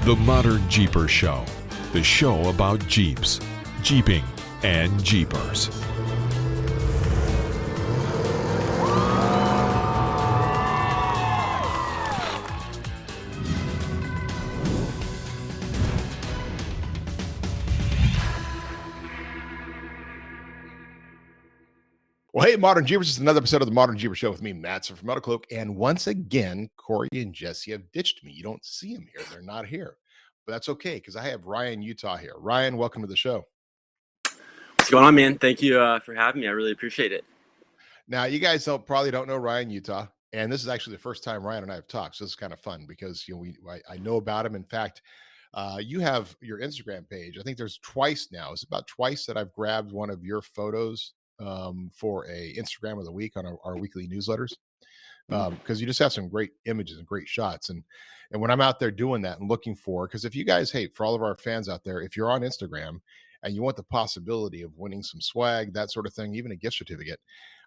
The ModernJeeper Show, the show about Jeeps, Jeeping, and Jeepers. Well, hey, Modern Jeepers, it's another episode of the Modern Jeeper Show with me, Matson from MetalCloak. And once again, Corey and Jessy have ditched me. You don't see them here. They're not here. But that's okay, because I have Ryan Utah here. Ryan, welcome to the show. What's going on, man? Thank you for having me. I really appreciate it. Now, you guys probably don't know Ryan Utah. And this is actually the first time Ryan and I have talked. So this is kind of fun because I know about him. In fact, you have your Instagram page. I think there's twice now. It's about twice that I've grabbed one of your photos for a Instagram of the week on our weekly newsletters, because you just have some great images and great shots. And when I'm out there doing that and looking for, because if you guys, hey, for all of our fans out there, if you're on Instagram and you want the possibility of winning some swag, that sort of thing, even a gift certificate,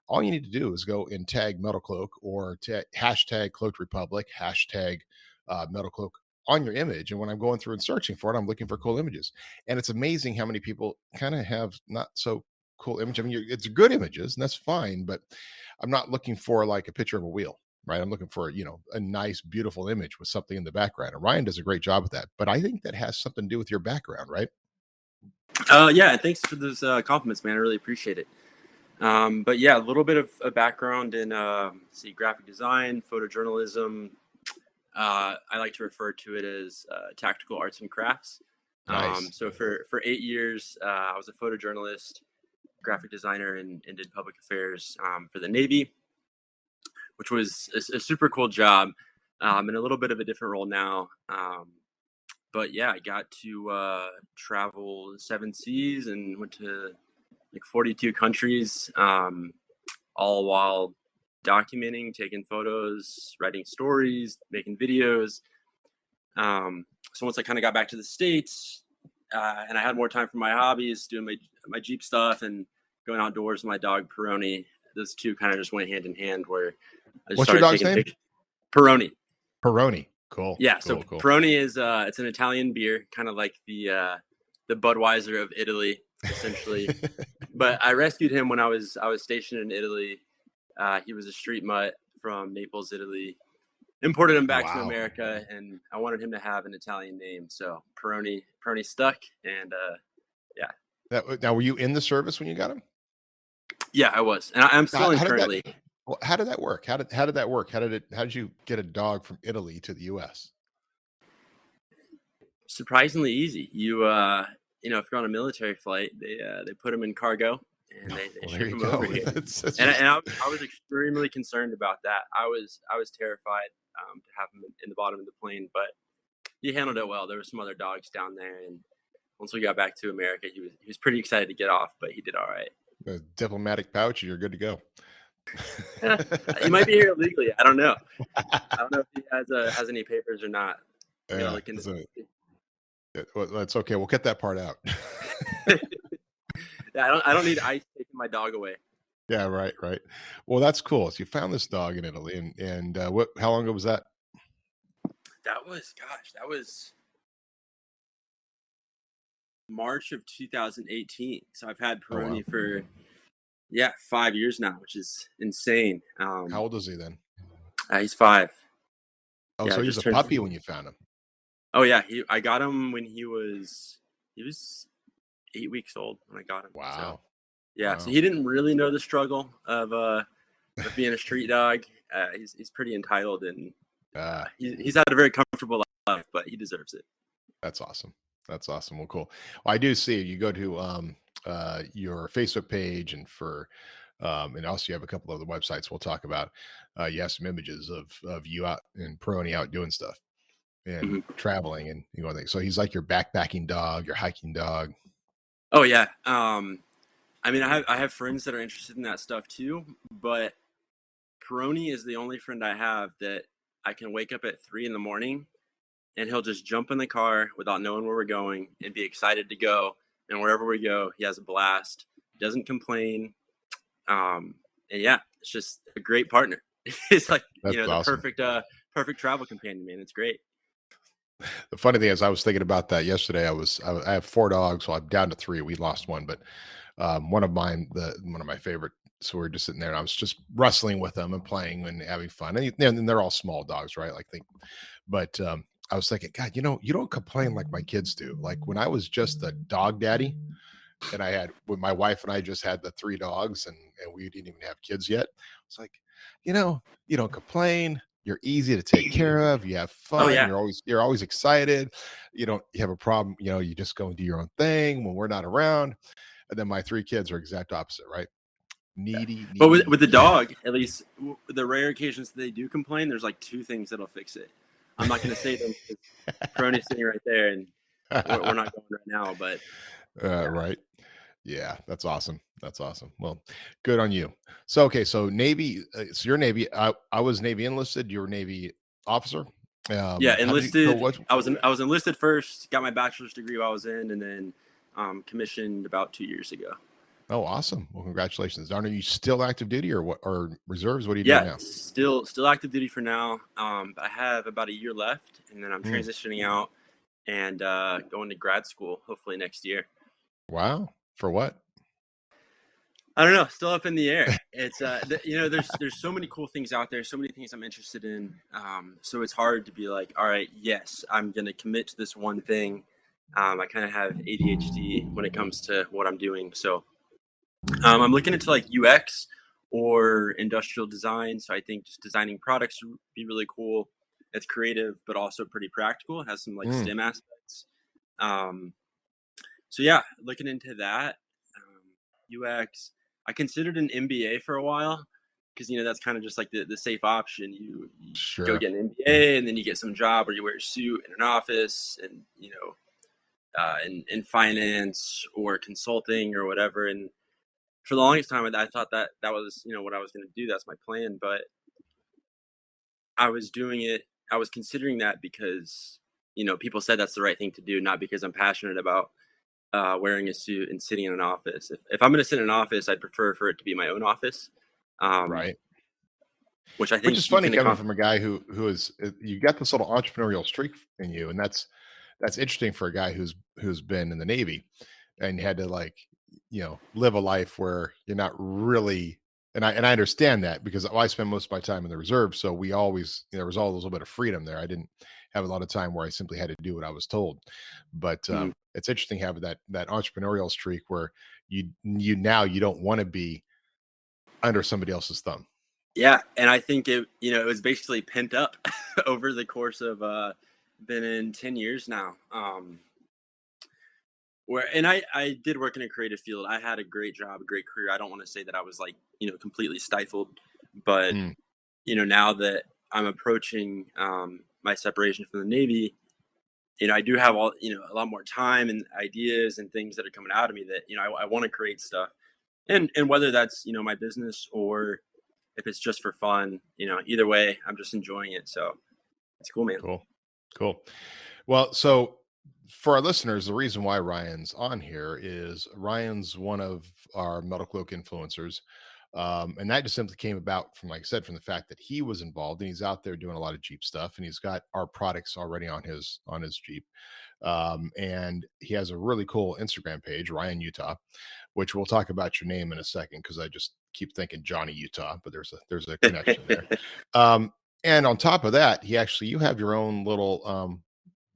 all you need to do is go and tag MetalCloak or hashtag Cloaked Republic, hashtag MetalCloak on your image. And when I'm going through and searching for it, I'm looking for cool images. And it's amazing how many people kind of have not so cool image. I mean, it's good images and that's fine, but I'm not looking for like a picture of a wheel, right? I'm looking for, a nice, beautiful image with something in the background. And Ryan does a great job with that, but I think that has something to do with your background, right? Yeah, thanks for those compliments, man. I really appreciate it. But yeah, a little bit of a background in graphic design, photojournalism. I like to refer to it as tactical arts and crafts. Nice. So for 8 years, I was a photojournalist, graphic designer, and did public affairs for the Navy, which was a super cool job, and a little bit of a different role now. But yeah, I got to travel 7 seas and went to like 42 countries, all while documenting, taking photos, writing stories, making videos. So once I kind of got back to the States, and I had more time for my hobbies, doing my Jeep stuff and going outdoors with my dog Peroni, those two kind of just went hand in hand. Where I just What's your dog's name? Peroni. Peroni. Cool. Yeah. Cool, So cool. Peroni is it's an Italian beer, kind of like the Budweiser of Italy, essentially. But I rescued him when I was stationed in Italy. He was a street mutt from Naples, Italy. Imported him back to America, and I wanted him to have an Italian name, so Peroni stuck, and yeah. Now, were you in the service when you got him? Yeah, I was, and I'm still in currently. How did that work? How did that work? How did you get a dog from Italy to the U.S.? Surprisingly easy. You if you're on a military flight, they put him in cargo and they ship him over here. I was extremely concerned about that. I was terrified to have him in the bottom of the plane, but he handled it well. There were some other dogs down there, and once we got back to America, he was pretty excited to get off, but he did all right. A diplomatic pouch, you're good to go. He might be here illegally. I don't know. I don't know if he has any papers or not. Yeah, well, that's okay. We'll cut that part out. Yeah, I don't need ICE taking my dog away. Yeah, right. Well, that's cool. So you found this dog in Italy, and how long ago was that? That was March of 2018. So I've had Peroni for 5 years now, which is insane. How old is he then? He's 5. Oh, so he was a puppy when you found him. Oh yeah, I got him when he was 8 weeks old when I got him. Wow. So, yeah, wow. So he didn't really know the struggle of being a street dog. He's pretty entitled, and he's had a very comfortable life, but he deserves it. That's awesome. Well, cool. Well, I do see you go to your Facebook page, and and also you have a couple of the websites we'll talk about. You have some images of you out and Peroni out doing stuff and traveling and things. So he's like your backpacking dog, your hiking dog. Oh yeah. I mean, I have friends that are interested in that stuff too, but Peroni is the only friend I have that I can wake up at 3 a.m. and he'll just jump in the car without knowing where we're going and be excited to go. And wherever we go, he has a blast. Doesn't complain. And yeah, it's just a great partner. It's like, That's awesome. the perfect travel companion, man. It's great. The funny thing is, I was thinking about that yesterday. I have 4 dogs. Well, I'm down to 3. We lost one, but one of my favorite. So we're just sitting there, and I was just wrestling with them and playing and having fun. And they're all small dogs, right? But I was thinking, God, you don't complain like my kids do. Like when I was just a dog daddy, and when my wife and I just had the 3 dogs, and we didn't even have kids yet. It's like, you don't complain. You're easy to take care of. You have Oh fun. yeah. You're always excited. You have a problem. You just go and do your own thing when we're not around. And then my 3 kids are exact opposite, right? Needy, But needy. with the dog, at least the rare occasions that they do complain, there's like 2 things that'll fix it. I'm not going to say them because Crony's sitting right there, and we're not going right now. But yeah. Right. Yeah, that's awesome. That's awesome. Well, good on you. So, okay, so Navy, so you're Navy. I was Navy enlisted. You were Navy officer. Yeah, How did you? So enlisted. what? I was enlisted first. Got my bachelor's degree while I was in, and then commissioned about 2 years ago. Oh, awesome. Well, congratulations. Are you still active duty or what? Or reserves? What are you doing Yeah, now? still I for now. I have about a year left, and then I'm transitioning out and going to grad school hopefully next year. Wow. For what? I don't know. Still up in the air. It's there's so many cool things out there. So many things I'm interested in. So it's hard to be like, all right, yes, I'm gonna commit to this one thing. I kind of have ADHD when it comes to what I'm doing. So I'm looking into like UX or industrial design. So I think just designing products would be really cool. It's creative, but also pretty practical. It has some like STEM aspects. So yeah, looking into that. UX. I considered an MBA for a while because that's kind of just like the safe option. You Sure. go get an MBA and then you get some job where you wear a suit in an office and in finance or consulting or whatever. And for the longest time, I thought that was what I was going to do. That's my plan. But I was doing it. I was considering that because people said that's the right thing to do, not because I'm passionate about wearing a suit and sitting in an office. If I'm going to sit in an office, I'd prefer for it to be my own office. Right. Which I think Which is funny coming from a guy who is, you got this little entrepreneurial streak in you, and that's interesting for a guy who's been in the Navy and had to live a life where you're not really. And I understand that because I spend most of my time in the reserve, so we always there was always a little bit of freedom there. I didn't have a lot of time where I simply had to do what I was told. But it's interesting having that entrepreneurial streak where you don't want to be under somebody else's thumb. Yeah, and I think it was basically pent up over the course of been in 10 years now. And I did work in a creative field. I had a great job, a great career. I don't want to say that I was completely stifled, but now that I'm approaching my separation from the Navy, I do have a lot more time and ideas and things that are coming out of me that I want to create stuff, and whether that's my business or if it's just for fun, either way, I'm just enjoying it. So it's cool, man. Cool. Well, so for our listeners, the reason why Ryan's on here is Ryan's one of our MetalCloak influencers. And that just simply came about from, like I said, from the fact that he was involved and he's out there doing a lot of Jeep stuff, and he's got our products already on his Jeep. And he has a really cool Instagram page, Ryan Utah, which we'll talk about your name in a second because I just keep thinking Johnny Utah, but there's a connection there. And on top of that, you have your own little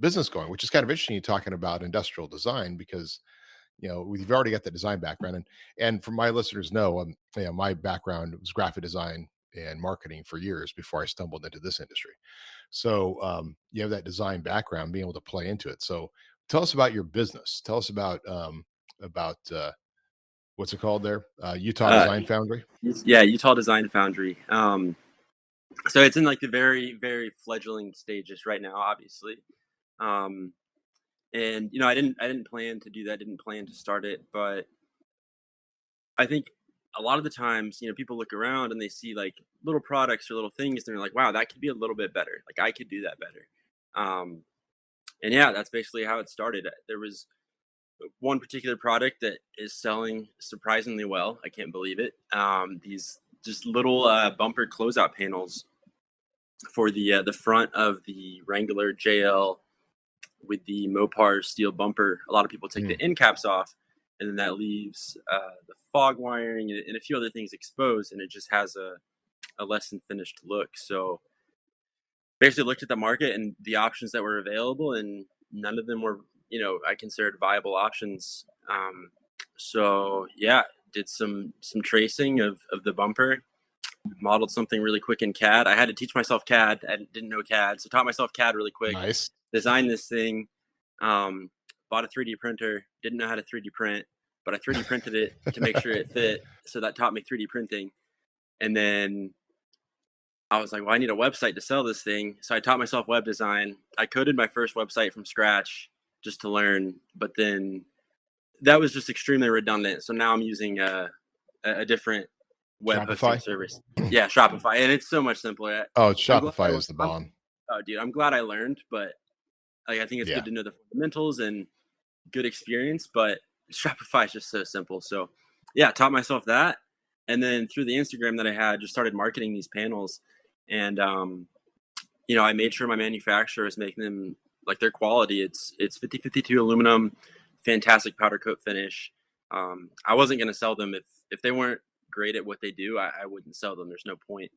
business going, which is kind of interesting. You're talking about industrial design because we've already got the design background, and for my listeners know, my background was graphic design and marketing for years before I stumbled into this industry. So you have that design background, being able to play into it. So tell us about your business. Tell us about what's it called there? Utah Design Foundry. Yeah, Utah Design Foundry. So it's in like the very, very fledgling stages right now, obviously. And I didn't plan to do that. Didn't plan to start it, but I think a lot of the times, people look around and they see like little products or little things, and they're like, "Wow, that could be a little bit better. Like I could do that better." And yeah, that's basically how it started. There was one particular product that is selling surprisingly well. I can't believe it. These just little bumper closeout panels for the front of the Wrangler JL with the Mopar steel bumper. A lot of people take the end caps off, and then that leaves the fog wiring and a few other things exposed, and it just has a less than finished look. So basically looked at the market and the options that were available, and none of them were, I considered viable options. So yeah, did some tracing of the bumper, modeled something really quick in CAD. I had to teach myself CAD. I didn't know CAD, so taught myself CAD really quick. Nice. Designed this thing, bought a 3D printer, didn't know how to 3D print, but I 3D printed it to make sure it fit. So that taught me 3D printing. And then I was like, well, I need a website to sell this thing. So I taught myself web design. I coded my first website from scratch just to learn, but then that was just extremely redundant. So now I'm using a different web hosting service. Yeah, Shopify. And it's so much simpler. Oh, Shopify is the bomb. Dude, I'm glad I learned, but I think it's good to know the fundamentals and good experience, but Shopify is just so simple. So yeah, taught myself that. And then through the Instagram that I had, just started marketing these panels. And, I made sure my manufacturer is making them like their quality. It's 5052 aluminum, fantastic powder coat finish. I wasn't going to sell them if they weren't great at what they do. I wouldn't sell them. There's no point.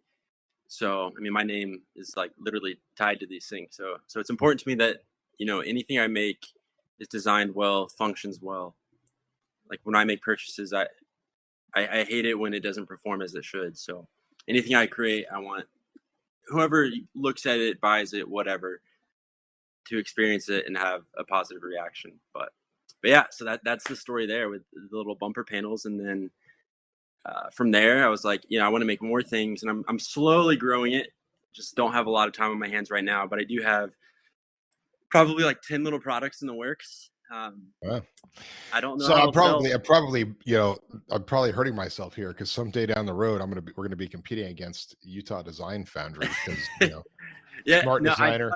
So, I mean, my name is like literally tied to these things. So it's important to me that, anything I make is designed well, functions well. Like when I make purchases, I hate it when it doesn't perform as it should. So anything I create, I want whoever looks at it, buys it, whatever, to experience it and have a positive reaction. But yeah, so that's the story there with the little bumper panels. And then from there, I was like, I want to make more things, and I'm slowly growing it. Just don't have a lot of time on my hands right now, but I do have probably like 10 little products in the works. Wow. I don't know. So I'm probably, I'm probably hurting myself here because someday down the road, we're going to be competing against Utah Design Foundry because, yeah, smart designer.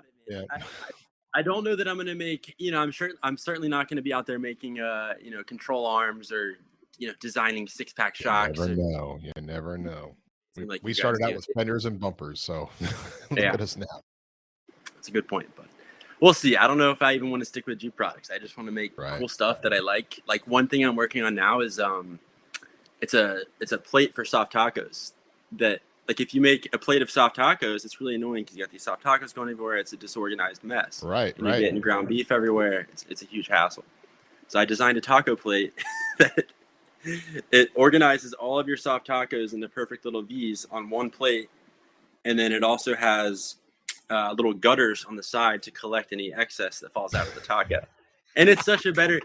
I don't know that I'm going to make, I'm certainly not going to be out there making, control arms or, designing 6-pack shocks. You never know. We started out with fenders and bumpers. So look at us now. That's a good point, but we'll see. I don't know if I even want to stick with Jeep products. I just want to make cool stuff that I like. Like one thing I'm working on now is it's a plate for soft tacos that, like, if you make a plate of soft tacos, it's really annoying because you got these soft tacos going everywhere. It's a disorganized mess. Right. You're getting ground beef everywhere. It's a huge hassle. So I designed a taco plate that it organizes all of your soft tacos into perfect little V's on one plate, and then it also has little gutters on the side to collect any excess that falls out of the taco. And it's such a better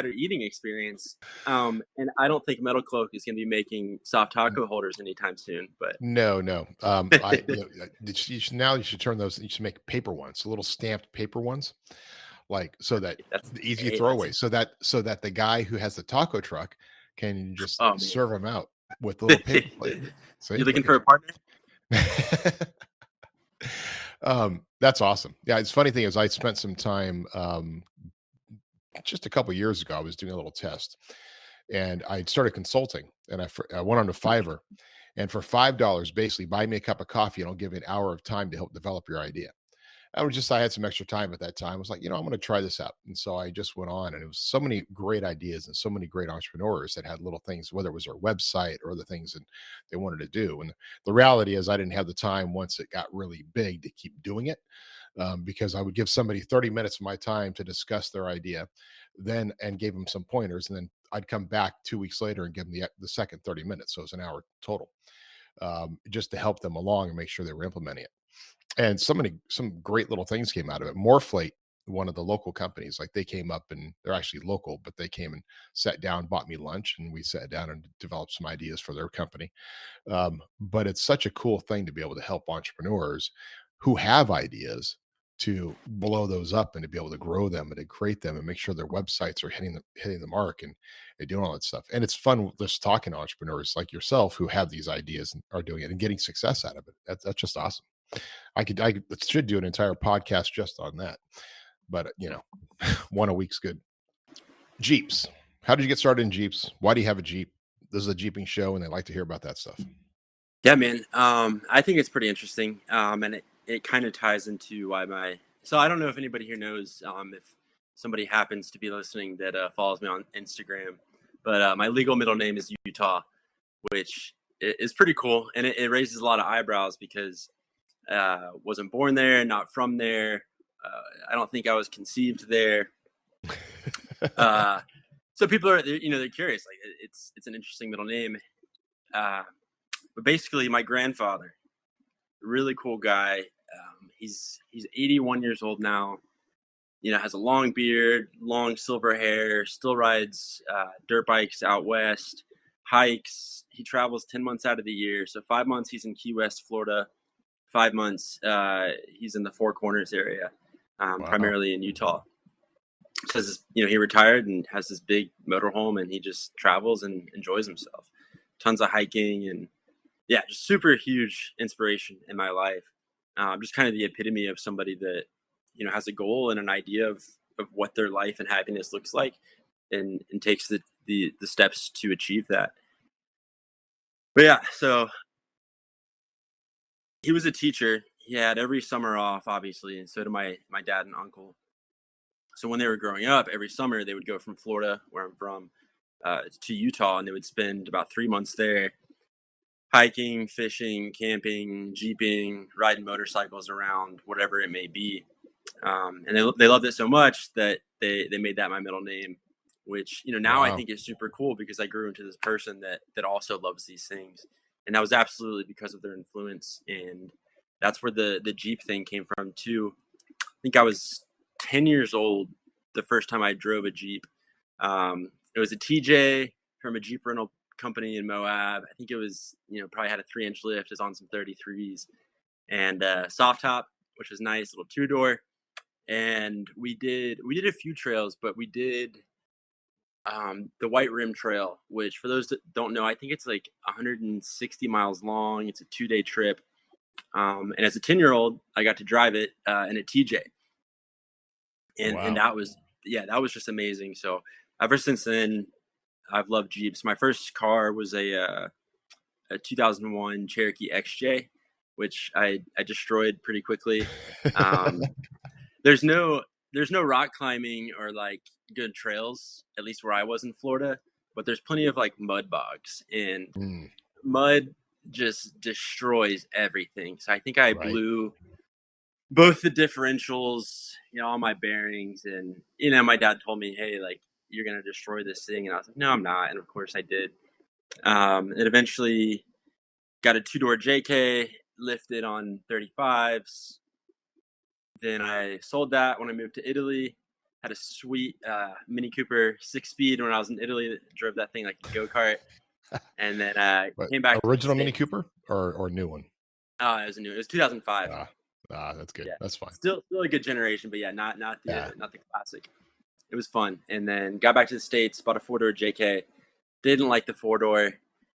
eating experience. And I don't think MetalCloak is going to be making soft taco holders anytime soon. But no. You should turn those. You should make paper ones, little stamped paper ones, like so that the easy throwaway. So that the guy who has the taco truck can just serve them out with a little paper plate. So you're looking for a partner? That's awesome. Yeah, it's funny thing is I spent some time just a couple years ago. I was doing a little test, and I started consulting, and I went on to Fiverr, and for $5, basically buy me a cup of coffee, and I'll give you an hour of time to help develop your idea. I had some extra time at that time. I was like, I'm going to try this out. And so I just went on, and it was so many great ideas and so many great entrepreneurs that had little things, whether it was their website or other things that they wanted to do. And the reality is I didn't have the time once it got really big to keep doing it, because I would give somebody 30 minutes of my time to discuss their idea and gave them some pointers. And then I'd come back 2 weeks later and give them the second 30 minutes. So it was an hour total, just to help them along and make sure they were implementing it. And some great little things came out of it. Morphlate, one of the local companies, like they came up, and they're actually local, but they came and sat down, bought me lunch, and we sat down and developed some ideas for their company. But it's such a cool thing to be able to help entrepreneurs who have ideas to blow those up and to be able to grow them and to create them and make sure their websites are hitting the mark and doing all that stuff. And it's fun just talking to entrepreneurs like yourself who have these ideas and are doing it and getting success out of it. That's just awesome. I should do an entire podcast just on that, but one a week's good. Jeeps. How did you get started in Jeeps? Why do you have a Jeep? This is a Jeeping show, and they like to hear about that stuff. Yeah, man. I think it's pretty interesting. And it kind of ties into why So I don't know if anybody here knows, if somebody happens to be listening that follows me on Instagram, but my legal middle name is Utah, which is pretty cool, and it raises a lot of eyebrows because wasn't born there, not from there. I don't think I was conceived there. So people are, they're curious. Like it's an interesting middle name. But basically, my grandfather, really cool guy. He's 81 years old now. Has a long beard, long silver hair, still rides dirt bikes out west, hikes. He travels 10 months out of the year. So 5 months he's in Key West, Florida. 5 months he's in the Four Corners area, primarily in Utah. Says he retired and has this big motorhome, and he just travels and enjoys himself. Tons of hiking, and just super huge inspiration in my life. Just kind of the epitome of somebody that has a goal and an idea of what their life and happiness looks like, and takes the steps to achieve that. But so he was a teacher. He had every summer off, obviously, and so did my dad and uncle. So when they were growing up, every summer they would go from Florida, where I'm from, to Utah, and they would spend about 3 months there, hiking, fishing, camping, jeeping, riding motorcycles around, whatever it may be. And they loved it so much that they made that my middle name, which now I think is super cool, because I grew into this person that also loves these things, and that was absolutely because of their influence. And that's where the Jeep thing came from too. I think I was 10 years old the first time I drove a Jeep. It was a TJ from a Jeep rental company in Moab. I think it was, probably had a 3-inch lift. It was on some 33s, and soft top, which was nice, little 2-door. And we did a few trails, but we did the White Rim Trail, which, for those that don't know, I think it's like 160 miles long. It's a 2-day trip. And as a 10-year-old, I got to drive it in a TJ. And that was just amazing. So ever since then, I've loved Jeeps. My first car was a 2001 Cherokee XJ, which I destroyed pretty quickly. There's no rock climbing or like good trails, at least where I was in Florida, but there's plenty of like mud bogs, and mud just destroys everything. So I think I blew both the differentials, all my bearings, and my dad told me, hey, like, you're gonna destroy this thing, and I was like, no, I'm not. And of course I did. It eventually got a 2-door JK, lifted on 35s. Then I sold that when I moved to Italy. Had a sweet Mini Cooper 6-speed when I was in Italy. Drove that thing like a go-kart. And then came back. Original Mini Cooper or new one? It was a new. It was 2005. That's good. Yeah. That's fine. Still a good generation, but not the classic. It was fun. And then got back to the States, bought a 4-door JK. Didn't like the 4-door,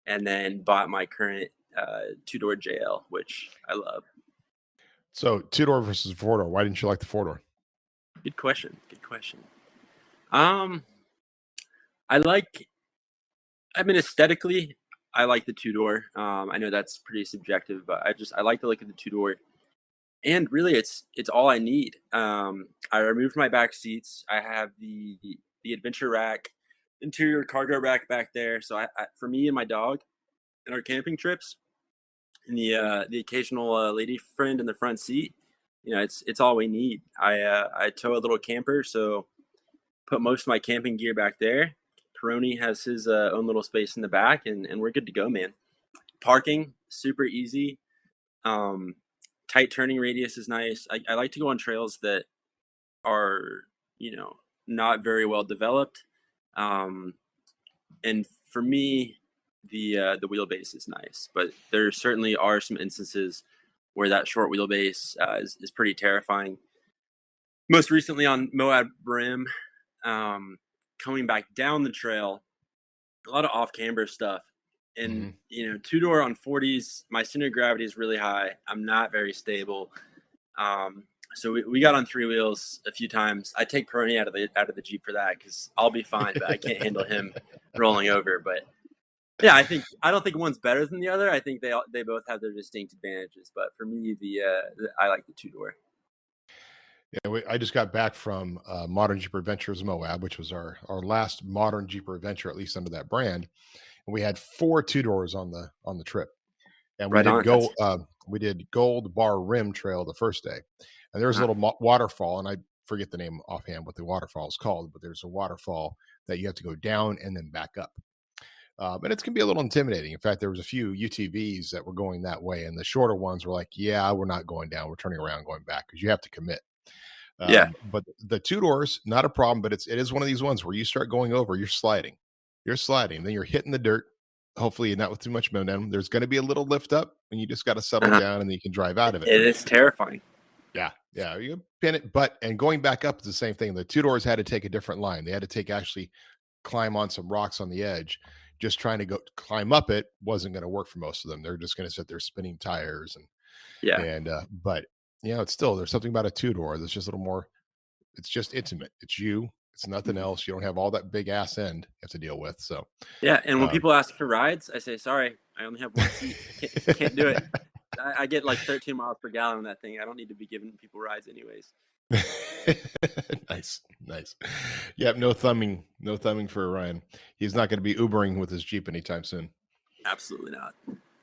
and then bought my current 2-door JL, which I love. So 2-door versus 4-door. Why didn't you like the 4-door? Good question. Aesthetically, I like the 2-door. I know that's pretty subjective, but I like the look of the 2-door. And really, it's all I need. I removed my back seats. I have the adventure rack, interior cargo rack back there. So I for me and my dog, in our camping trips, and the occasional lady friend in the front seat, it's all we need. I tow a little camper, so put most of my camping gear back there. Peroni has his own little space in the back, and we're good to go, man. Parking, super easy. Tight turning radius is nice. I like to go on trails that are, not very well developed. And for me, the wheelbase is nice, but there certainly are some instances where that short wheelbase is pretty terrifying. Most recently on Moab Rim, coming back down the trail, a lot of off-camber stuff. And, 2-door on 40s, my center of gravity is really high. I'm not very stable. So we got on 3 wheels a few times. I take Peroni out of the Jeep for that, because I'll be fine, but I can't handle him rolling over. But yeah, I don't think one's better than the other. I think they both have their distinct advantages. But for me, I like the 2-door. Yeah, I just got back from Modern Jeeper Adventures Moab, which was our last Modern Jeeper adventure, at least under that brand. And we had 4 two-doors on the trip. And Right on. we did Gold Bar Rim Trail the first day. And there was a Uh-huh. little waterfall, and I forget the name offhand what the waterfall is called, but there's a waterfall that you have to go down and then back up. And it can be a little intimidating. In fact, there was a few UTVs that were going that way, and the shorter ones were like, "Yeah, we're not going down. We're turning around, going back," because you have to commit. Yeah. But the two-doors, not a problem. But it is one of these ones where you start going over, you're sliding, then you're hitting the dirt. Hopefully, not with too much momentum. There's going to be a little lift up, and you just got to settle Uh-huh. down, and then you can drive out of it. It is terrifying. Yeah, you pin it, and going back up is the same thing. The two-doors had to take a different line. They had to actually climb on some rocks on the edge. Just trying to climb up it wasn't going to work for most of them. They're just going to sit there spinning tires but it's still, there's something about a two-door that's just a little more. It's just intimate. It's you. It's nothing else. You don't have all that big ass end you have to deal with. So yeah, and when people ask for rides, I say, sorry, I only have one seat. Can't do it. I get like 13 miles per gallon on that thing. I don't need to be giving people rides anyways. Nice. Yep, no thumbing for Ryan. He's not going to be Ubering with his Jeep anytime soon. Absolutely not.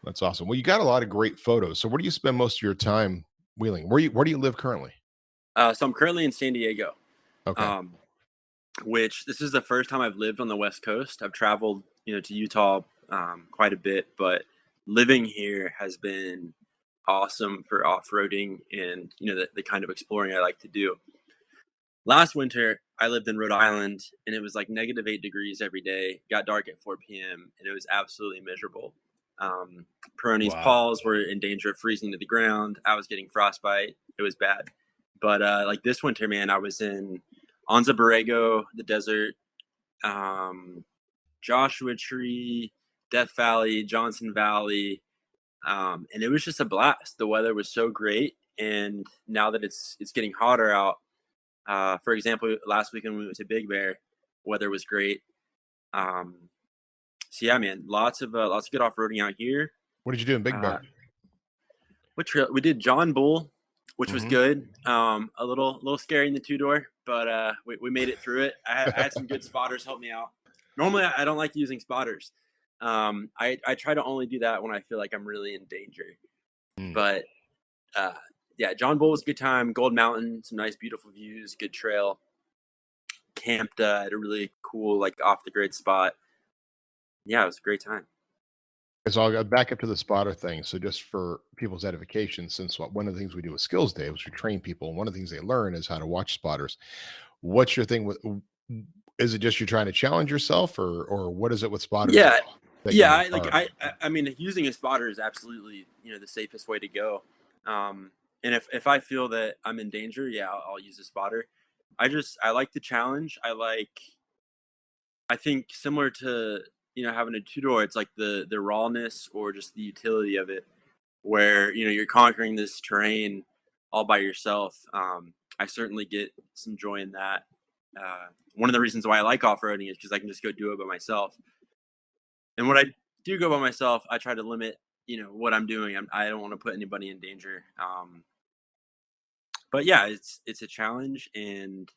That's awesome. Well, you got a lot of great photos. So where do you spend most of your time wheeling? Where do you live currently? So I'm currently in San Diego. Okay. Which this is the first time I've lived on the West Coast. I've traveled, to Utah quite a bit, but living here has been awesome for off-roading and, the kind of exploring I like to do. Last winter, I lived in Rhode Island, and it was like -8 degrees every day. Got dark at 4 p.m., and it was absolutely miserable. Peroni's paws were in danger of freezing to the ground. I was getting frostbite. It was bad. But like this winter, man, I was in Anza Borrego, the desert, Joshua Tree, Death Valley, Johnson Valley, and it was just a blast. The weather was so great, and now that it's getting hotter out, for example, last weekend we went to Big Bear, weather was great. So yeah, man, lots of good off-roading out here. What did you do in Big Bear? What trail? We did John Bull, which was good. A little scary in the two-door, but we made it through it. I had some good spotters help me out. Normally, I don't like using spotters. I try to only do that when I feel like I'm really in danger. But yeah, John Bull was a good time. Gold Mountain, some nice, beautiful views, good trail. Camped at a really cool, like off-the-grid spot. Yeah, it was a great time. So I'll go back up to the spotter thing. So just for people's edification, since one of the things we do with Skills Day is we train people, and one of the things they learn is how to watch spotters. What's your thing with? Is it just you're trying to challenge yourself, or what is it with spotters? Yeah, I mean, using a spotter is absolutely the safest way to go. And if I feel that I'm in danger, yeah, I'll use a spotter. I like the challenge. I think similar to having a two-door, it's like the rawness or just the utility of it, where you're conquering this terrain all by yourself. I certainly get some joy in that. One of the reasons why I like off-roading is because I can just go do it by myself. And when I do go by myself, I try to limit what I'm doing. I don't want to put anybody in danger. But yeah, it's a challenge, and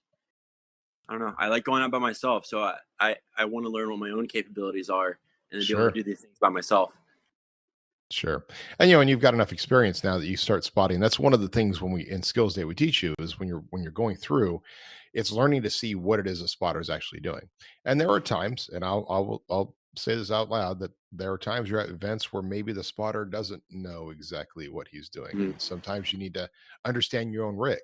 I don't know. I like going out by myself, so I want to learn what my own capabilities are and be able to do these things by myself. Sure. And and you've got enough experience now that you start spotting. That's one of the things when we in Skills Day we teach you is when you're going through, it's learning to see what it is a spotter is actually doing. And there are times, and I'll say this out loud, that there are times you're at events where maybe the spotter doesn't know exactly what he's doing. And sometimes you need to understand your own rig.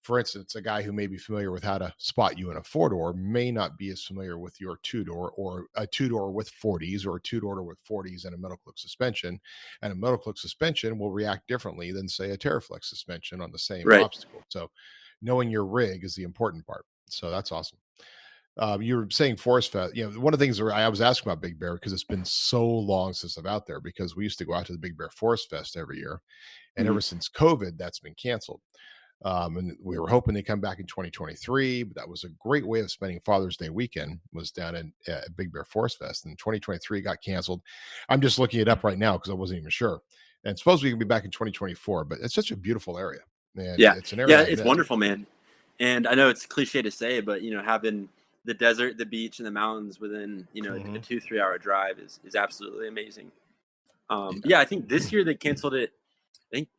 For instance, a guy who may be familiar with how to spot you in a four-door may not be as familiar with your two-door, or a two-door with 40s, or a two-door with 40s and a MetalCloak suspension. And a MetalCloak suspension will react differently than, say, a TerraFlex suspension on the same obstacle. So knowing your rig is the important part. So that's awesome. You were saying Forest Fest. One of the things I was asking about Big Bear, because it's been so long since I'm out there, because we used to go out to the Big Bear Forest Fest every year. And ever since COVID, that's been canceled. And we were hoping they come back in 2023, but that was a great way of spending Father's Day weekend, was down in Big Bear Forest Fest. And 2023 got canceled. I'm just looking it up right now because I wasn't even sure. And supposedly we can be back in 2024, but it's such a beautiful area. and Yeah. it's an area Yeah. I've It's missed. wonderful, man. And I know it's cliche to say, but, having the desert, the beach, and the mountains within, a Mm-hmm. 2-3 hour drive is absolutely amazing. Yeah. Yeah, I think this year they canceled it. I think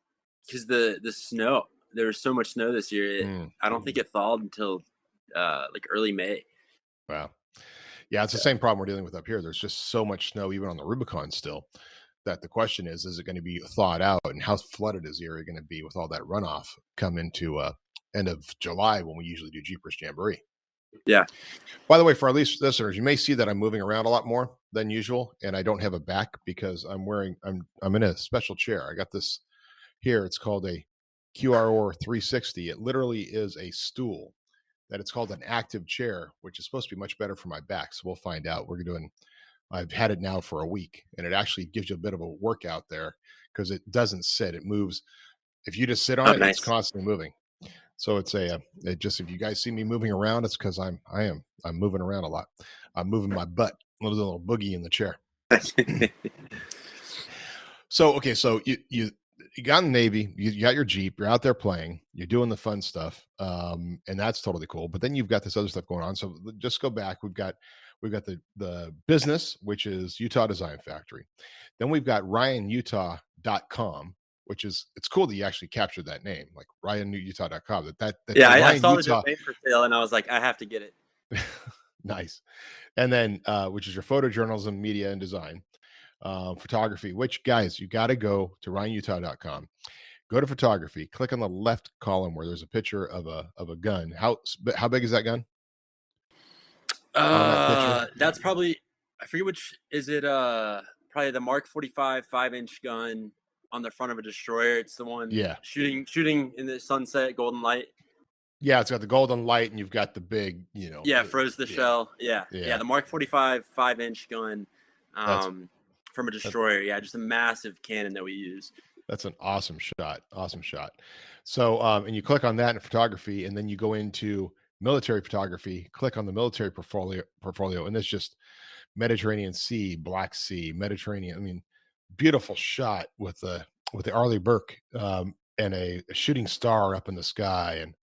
because the snow, there was so much snow this year. I don't think it thawed until like early May. Wow. Yeah, it's the same problem we're dealing with up here. There's just so much snow, even on the Rubicon still, that the question is it going to be thawed out, and how flooded is the area going to be with all that runoff come into end of July when we usually do Jeepers Jamboree. Yeah. By the way, for our listeners, you may see that I'm moving around a lot more than usual, and I don't have a back because I'm in a special chair. I got this here. It's called a QRO 360. It literally is a stool that it's called an active chair, which is supposed to be much better for my back. So we'll find out. I've had it now for a week, and it actually gives you a bit of a workout there because it doesn't sit. It moves. If you just sit on it, Nice. it's constantly moving. So it's if you guys see me moving around, it's because I'm moving around a lot. I'm moving my butt, a little boogie in the chair. So, okay. So you got in the Navy, you got your Jeep, you're out there playing, you're doing the fun stuff. And that's totally cool. But then you've got this other stuff going on. So just go back. We've got the business, which is Utah Design Factory. Then we've got RyanUtah.com, which is, it's cool that you actually captured that name, like RyanUtah.com. Yeah, I Ryan saw Utah, the domain for sale, and I was like, I have to get it. Nice. And then which is your photojournalism, media, and design, photography, which, guys, you got to go to RyanUtah.com. Go to photography, click on the left column where there's a picture of a gun. How big is that gun on that picture? That's probably, I forget which, is it probably the Mark 45 5-inch gun on the front of a destroyer. It's the one shooting in the sunset, golden light. Yeah, it's got the golden light, and you've got the big, froze the shell. Yeah, the Mark 45 5-inch gun from a destroyer. Yeah, just a massive cannon that we use. That's an awesome shot. Awesome shot. So, and you click on that in photography, and then you go into military photography, click on the military portfolio, and it's just Mediterranean Sea, Black Sea, Mediterranean. I mean, beautiful shot with the Arleigh Burke and a shooting star up in the sky. And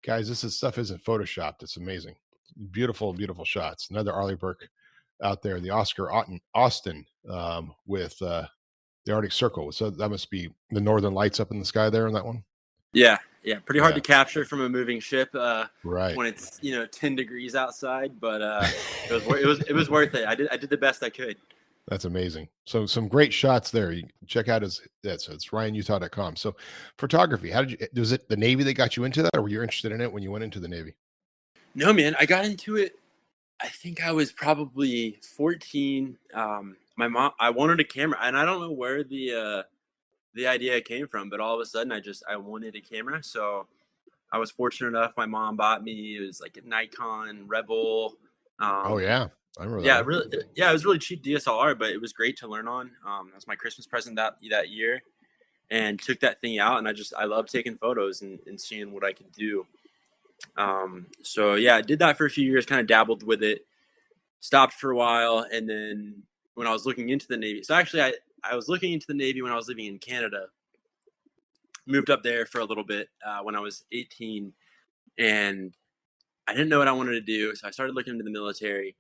guys, this stuff isn't photoshopped. It's amazing. Beautiful, beautiful shots. Another Arleigh Burke out there, the Oscar Austin with the Arctic Circle. So that must be the northern lights up in the sky there in that one. Yeah. Pretty hard to capture from a moving ship. Right. When it's 10 degrees outside, but it was worth it. I did the best I could. That's amazing. So some great shots there. You can check out so it's RyanUtah.com. So photography, was it the Navy that got you into that, or were you interested in it when you went into the Navy? No, man, I got into it. I think I was probably 14. My mom, I wanted a camera, and I don't know where the idea came from, but all of a sudden I wanted a camera. So I was fortunate enough. My mom bought me, it was like a Nikon Rebel. Oh yeah. I remember that. Yeah, it was really cheap DSLR, but it was great to learn on. That was my Christmas present that year, and took that thing out, and I love taking photos and seeing what I could do. So yeah, I did that for a few years, kind of dabbled with it, stopped for a while, and then when I was looking into the Navy, so actually I was looking into the Navy when I was living in Canada, moved up there for a little bit when I was 18, and I didn't know what I wanted to do, so I started looking into the military.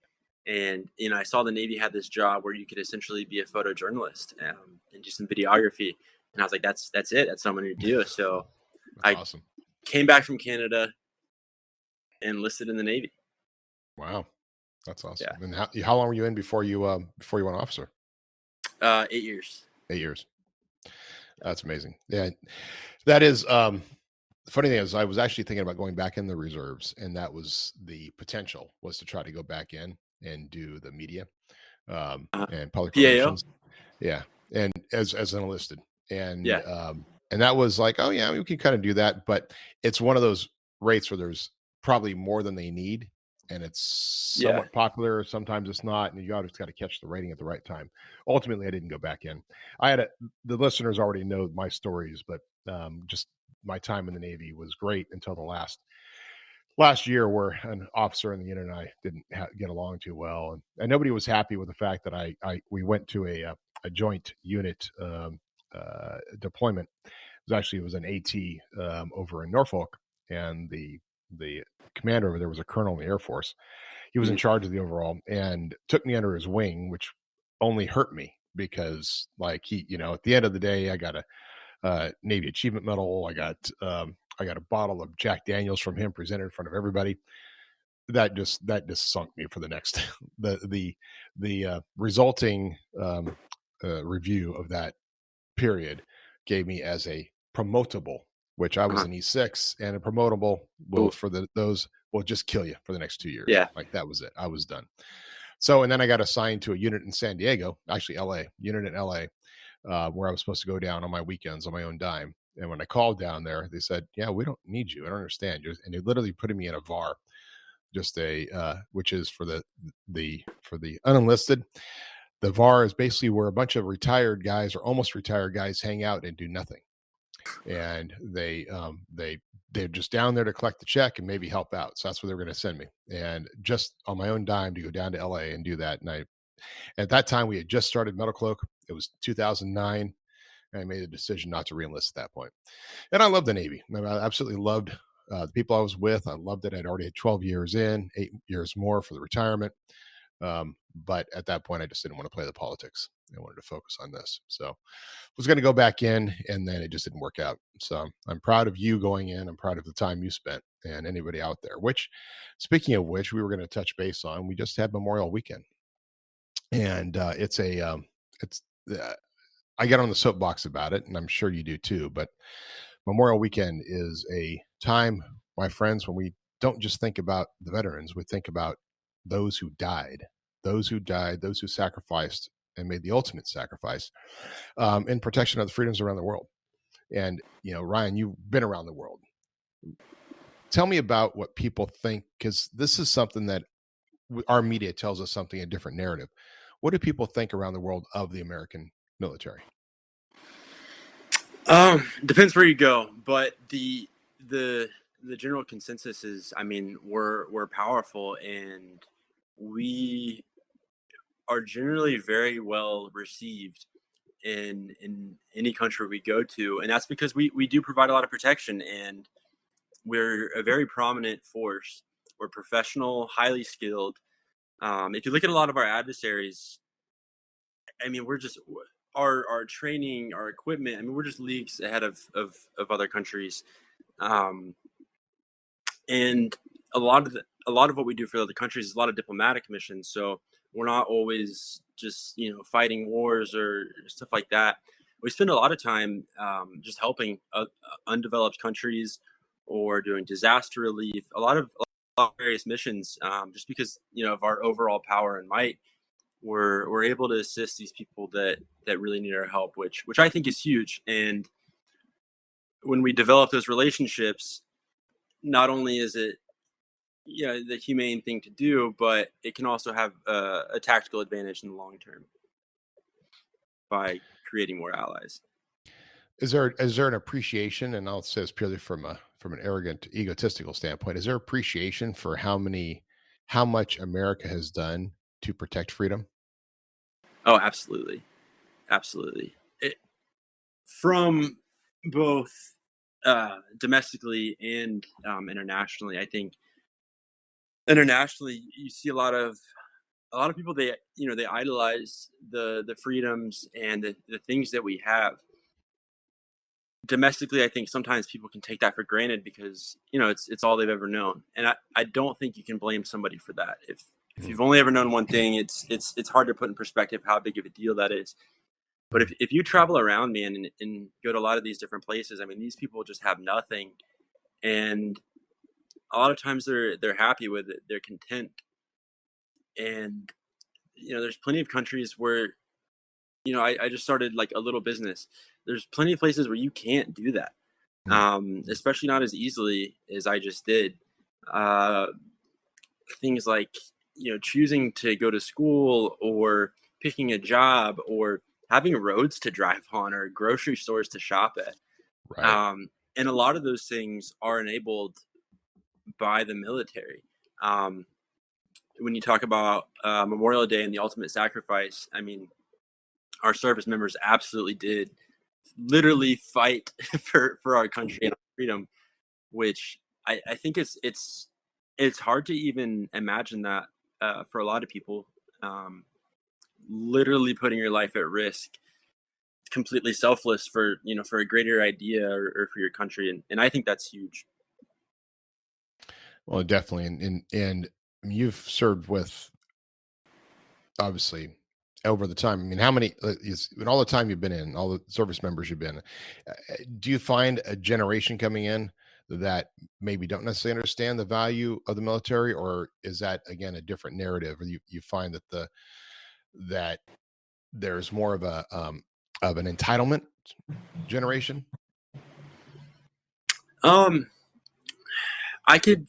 And, I saw the Navy had this job where you could essentially be a photojournalist and do some videography. And I was like, that's it. That's what I'm going to do. So awesome. Came back from Canada and enlisted in the Navy. Wow. That's awesome. Yeah. And how long were you in before you went officer? 8 years. 8 years. That's amazing. Yeah. That is, the funny thing is I was actually thinking about going back in the reserves, and that was the potential, was to try to go back in and do the media and public relations. Yeah. And as an enlisted. And and that was like, oh yeah, we can kind of do that. But it's one of those rates where there's probably more than they need. And it's somewhat popular. Sometimes it's not. And you always got to catch the rating at the right time. Ultimately, I didn't go back in. The listeners already know my stories, but just my time in the Navy was great until the last year, where an officer in the unit and I didn't get along too well, and nobody was happy with the fact that we went to a joint unit deployment It was an AT over in Norfolk, and the commander over there was a colonel in the Air Force. He was in charge of the overall and took me under his wing, which only hurt me because, like, he, at the end of the day, I got a Navy Achievement Medal. I got a bottle of Jack Daniels from him presented in front of everybody. That just sunk me for the next the resulting review of that period gave me as a promotable, which I was an E6, and a promotable will will just kill you for the next 2 years. Yeah. Like, that was it. I was done. So, and then I got assigned to a unit in San Diego, actually unit in LA, where I was supposed to go down on my weekends on my own dime. And when I called down there, they said, "Yeah, we don't need you. I don't understand." And they literally put me in a VAR, just which is for the unenlisted. The VAR is basically where a bunch of retired guys or almost retired guys hang out and do nothing. And they're just down there to collect the check and maybe help out. So that's where they were going to send me, and just on my own dime to go down to LA and do that. And at that time, we had just started MetalCloak. It was 2009. And I made a decision not to reenlist at that point. And I loved the Navy. I absolutely loved the people I was with. I loved it. I'd already had 12 years in, 8 years more for the retirement. But at that point, I just didn't want to play the politics. I wanted to focus on this. So I was going to go back in, and then it just didn't work out. So I'm proud of you going in. I'm proud of the time you spent, and anybody out there, which, speaking of which, we were going to touch base on. We just had Memorial Weekend, and I get on the soapbox about it, and I'm sure you do too, but Memorial Weekend is a time, my friends, when we don't just think about the veterans, we think about those who died, those who sacrificed and made the ultimate sacrifice in protection of the freedoms around the world. And, Ryan, you've been around the world. Tell me about what people think, because this is something that our media tells us something, a different narrative. What do people think around the world of the American military? Depends where you go, but the general consensus is, we're powerful, and we are generally very well received in any country we go to, and that's because we do provide a lot of protection, and we're a very prominent force. We're professional, highly skilled. If you look at a lot of our adversaries, we're just our training, our equipment. We're just leagues ahead of other countries, and a lot of what we do for other countries is a lot of diplomatic missions. So we're not always just fighting wars or stuff like that. We spend a lot of time just helping undeveloped countries or doing disaster relief. A lot of various missions, just because of our overall power and might. We're able to assist these people that really need our help, which I think is huge. And when we develop those relationships, not only is it the humane thing to do, but it can also have a tactical advantage in the long term by creating more allies. Is there an appreciation, and I'll say this purely from an arrogant, egotistical standpoint, is there appreciation for how much America has done to protect freedom? Oh, absolutely. From both domestically and internationally, I think internationally you see a lot of people, they idolize the freedoms and the things that we have. Domestically, I think sometimes people can take that for granted because it's all they've ever known, and I don't think you can blame somebody for that. If you've only ever known one thing, it's hard to put in perspective how big of a deal that is. But if you travel around, man, and go to a lot of these different places, these people just have nothing, and a lot of times they're happy with it, they're content, and there's plenty of countries where I just started like a little business. There's plenty of places where you can't do that, especially not as easily as I just did. Things like choosing to go to school, or picking a job, or having roads to drive on, or grocery stores to shop at. Right. And a lot of those things are enabled by the military. When you talk about Memorial Day and the ultimate sacrifice, our service members absolutely did literally fight for our country and our freedom, which I think it's hard to even imagine that for a lot of people, literally putting your life at risk, completely selfless for for a greater idea or for your country, and I think that's huge. Well, definitely, and you've served with, obviously, over the time. I mean, how many in all the time you've been in, all the service members you've been, do you find a generation coming in that maybe don't necessarily understand the value of the military, or is that again a different narrative? Or you find that that there's more of an entitlement generation? Um, I could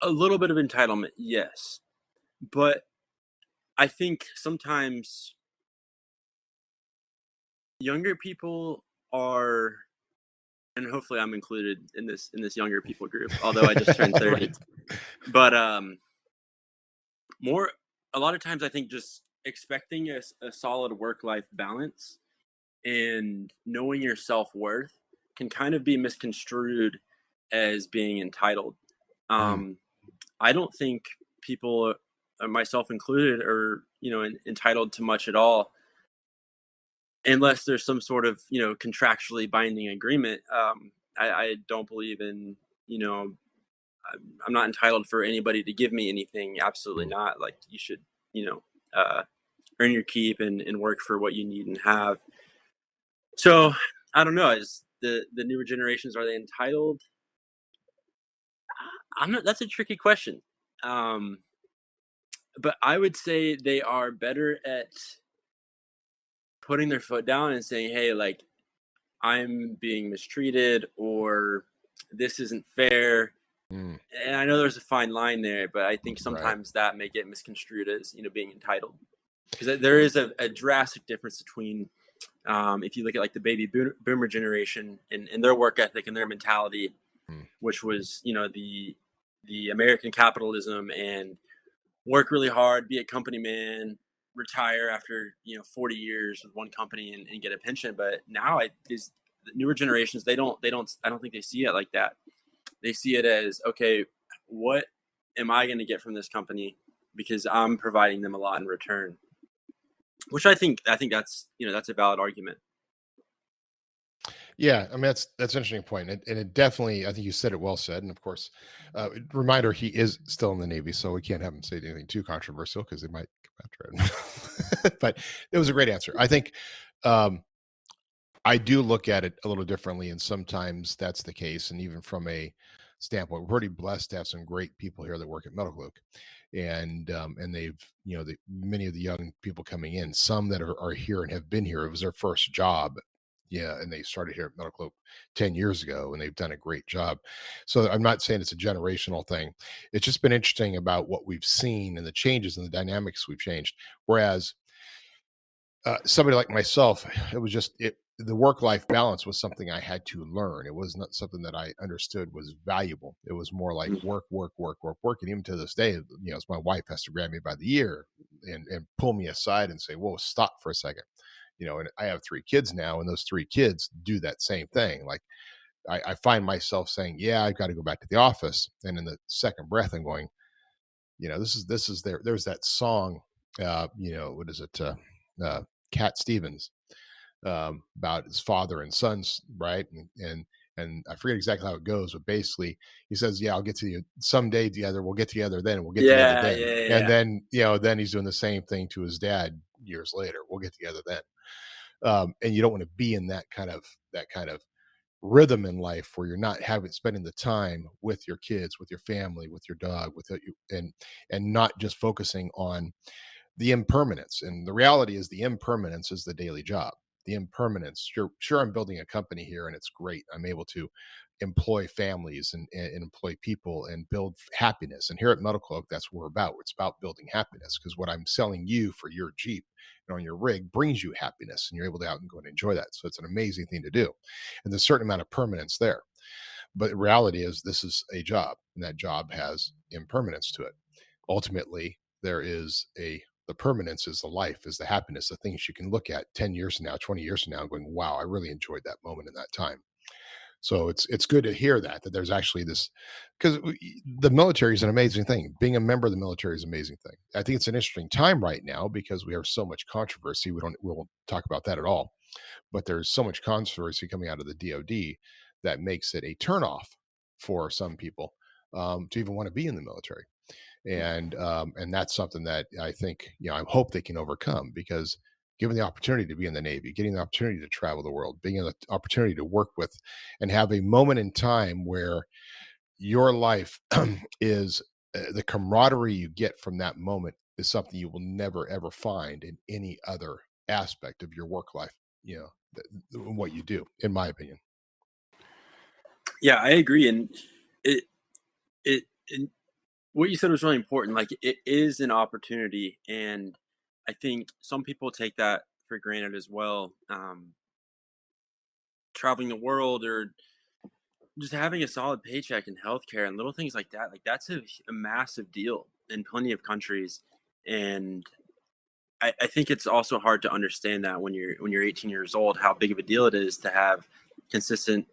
a little bit of entitlement, yes, but I think sometimes younger people are, and hopefully I'm included in this younger people group, although I just turned 30. Right. But more a lot of times I think just expecting a solid work life balance and knowing your self-worth can kind of be misconstrued as being entitled. Mm, Um, I don't think people, myself included, are entitled to much at all, unless there's some sort of contractually binding agreement. I don't believe in I'm not entitled for anybody to give me anything. Absolutely mm. not. Like, you should you know uh, earn your keep and work for what you need and have. So I don't know. Is the newer generations, are they entitled? I'm not. That's a tricky question. Um, but I would say they are better at putting their foot down and saying, "Hey, like, I'm being mistreated," or "This isn't fair." Mm, And I know there's a fine line there, but I think right. sometimes that may get misconstrued as being entitled, because there is a drastic difference between if you look at like the baby boomer generation and their work ethic and their mentality, Mm, which was the American capitalism and work really hard, be a company man, retire after 40 years with one company and get a pension. But now these the newer generations, they don't I don't think they see it like that. They see it as, okay, what am I going to get from this company because I'm providing them a lot in return, which I think that's a valid argument. yeah, I mean that's an interesting point, and it definitely, I think you said it well said. And of course, reminder, he is still in the Navy, so we can't have him say anything too controversial because they might come after him. But it was a great answer. I think um, I do look at it a little differently, and sometimes that's the case. And even from a standpoint, we're pretty blessed to have some great people here that work at MetalCloak, and they've many of the young people coming in, some that are here and have been here. It was their first job, yeah, and they started here at MetalCloak 10 years ago, and they've done a great job. So I'm not saying it's a generational thing. It's just been interesting about what we've seen and the changes and the dynamics we've changed. Whereas somebody like myself, it was just it. The work-life balance was something I had to learn. It was not something that I understood was valuable. It was more like Mm. work, work, work, work, work. And even to this day, as my wife has to grab me by the ear and pull me aside and say, "Whoa, stop for a second." And I have 3 kids now, and those 3 kids do that same thing. Like I find myself saying, "Yeah, I've got to go back to the office," and in the second breath, I'm going, this is there's that song, what is it? Cat Stevens, about his father and sons, right? And I forget exactly how it goes, but basically he says, "Yeah, I'll get to you someday together. We'll get together then. We'll get together Yeah, then." yeah, yeah, And yeah. then then he's doing the same thing to his dad years later. "We'll get together then." And you don't want to be in that kind of rhythm in life where you're not having spending the time with your kids, with your family, with your dog, with you, and not just focusing on the impermanence. And the reality is the impermanence is the daily job. The impermanence, sure, I'm building a company here and it's great. I'm able to employ families and employ people and build happiness. And here at MetalCloak, that's what we're about. It's about building happiness, because what I'm selling you for your Jeep and on your rig brings you happiness, and you're able to out and go and enjoy that. So it's an amazing thing to do. And there's a certain amount of permanence there. But the reality is this is a job, and that job has impermanence to it. Ultimately, there is a The permanence is the life, is the happiness, the things you can look at 10 years from now, 20 years from now, going, wow, I really enjoyed that moment in that time. So it's good to hear that there's actually this, because the military is an amazing thing. Being a member of the military is an amazing thing. I think it's an interesting time right now because we have so much controversy. We won't talk about that at all, but there's so much controversy coming out of the DoD that makes it a turnoff for some people to even want to be in the military. And that's something that I think, I hope they can overcome, because given the opportunity to be in the Navy, getting the opportunity to travel the world, being the opportunity to work with and have a moment in time where your life is the camaraderie you get from that moment is something you will never ever find in any other aspect of your work life, what you do, in my opinion. Yeah, I agree. And it what you said was really important. Like, it is an opportunity, and I think some people take that for granted as well. Traveling the world, or just having a solid paycheck and healthcare and little things like that, like that's a massive deal in plenty of countries. And I think it's also hard to understand that when you're 18 years old, how big of a deal it is to have consistent,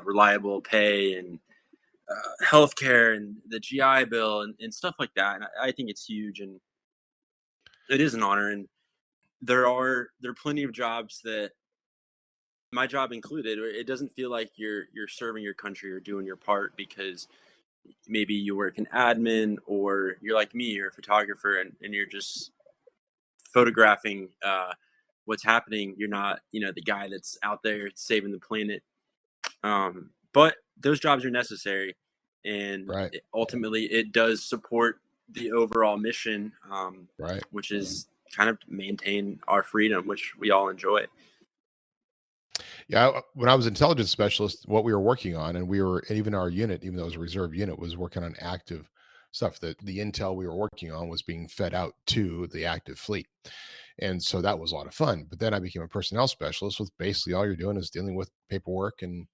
reliable pay and healthcare and the GI Bill and stuff like that. And I think it's huge, and it is an honor. And there are plenty of jobs that, my job included, where it doesn't feel like you're serving your country or doing your part, because maybe you work in admin, or you're like me, you're a photographer, and you're just photographing what's happening. You're not, the guy that's out there saving the planet. But those jobs are necessary, and Right. ultimately it does support the overall mission, Right. which is kind of maintain our freedom, which we all enjoy. Yeah, when I was intelligence specialist, what we were working on, and even our unit, even though it was a reserve unit, was working on active stuff. That the intel we were working on was being fed out to the active fleet. And so that was a lot of fun. But then I became a personnel specialist, with basically all you're doing is dealing with paperwork and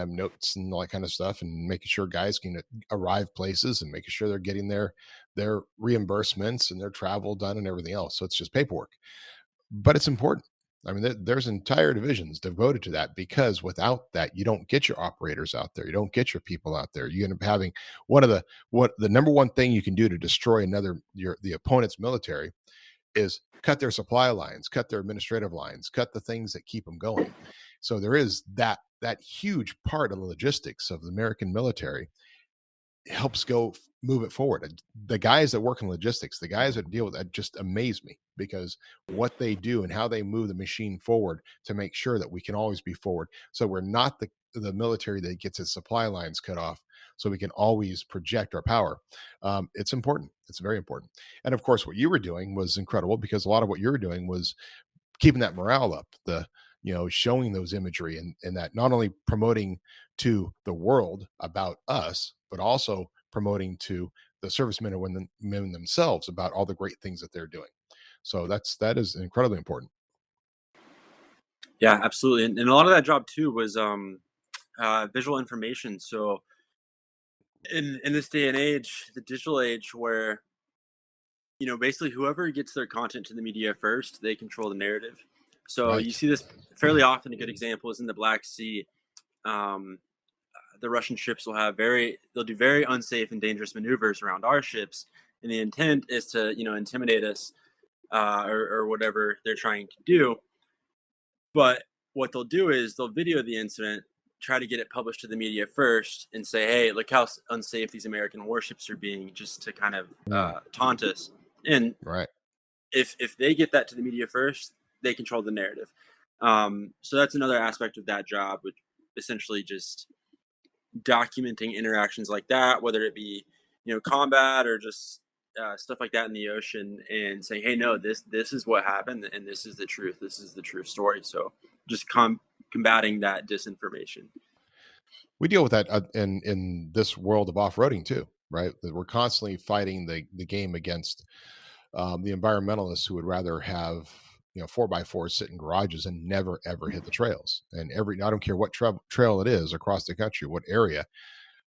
notes and all that kind of stuff, and making sure guys can arrive places and making sure they're getting their reimbursements and their travel done and everything else. So it's just paperwork, but it's important. I mean, there's entire divisions devoted to that, because without that, you don't get your operators out there. You don't get your people out there. You end up having what the number one thing you can do to destroy the opponent's military is cut their supply lines, cut their administrative lines, cut the things that keep them going. So there is that huge part of the logistics of the American military helps move it forward. The guys that work in logistics, the guys that deal with that, just amaze me, because what they do and how they move the machine forward to make sure that we can always be forward. So we're not the military that gets its supply lines cut off, so we can always project our power. It's important. It's very important. And of course, what you were doing was incredible, because a lot of what you were doing was keeping that morale up, showing those imagery, and that not only promoting to the world about us, but also promoting to the servicemen and women themselves about all the great things that they're doing. So that is incredibly important. Yeah, absolutely. And a lot of that job too was visual information. So in this day and age, the digital age, where basically whoever gets their content to the media first, they control the narrative. So you Right. see this fairly often. A good example is in the Black Sea. The Russian ships they'll do very unsafe and dangerous maneuvers around our ships, and the intent is to intimidate us, or whatever they're trying to do. But what they'll do is they'll video the incident, try to get it published to the media first, and say, "Hey, look how unsafe these American warships are being," just to kind of taunt us. And Right. if they get that to the media first, they control the narrative. So that's another aspect of that job, which essentially just documenting interactions like that, whether it be combat or just stuff like that in the ocean, and saying, "Hey, no, this is what happened, and this is the truth. This is the true story." So just combating that disinformation. We deal with that in this world of off-roading too, right? That we're constantly fighting the game against the environmentalists who would rather have 4x4s sit in garages and never ever hit the trails. And I don't care what trail it is across the country, what area,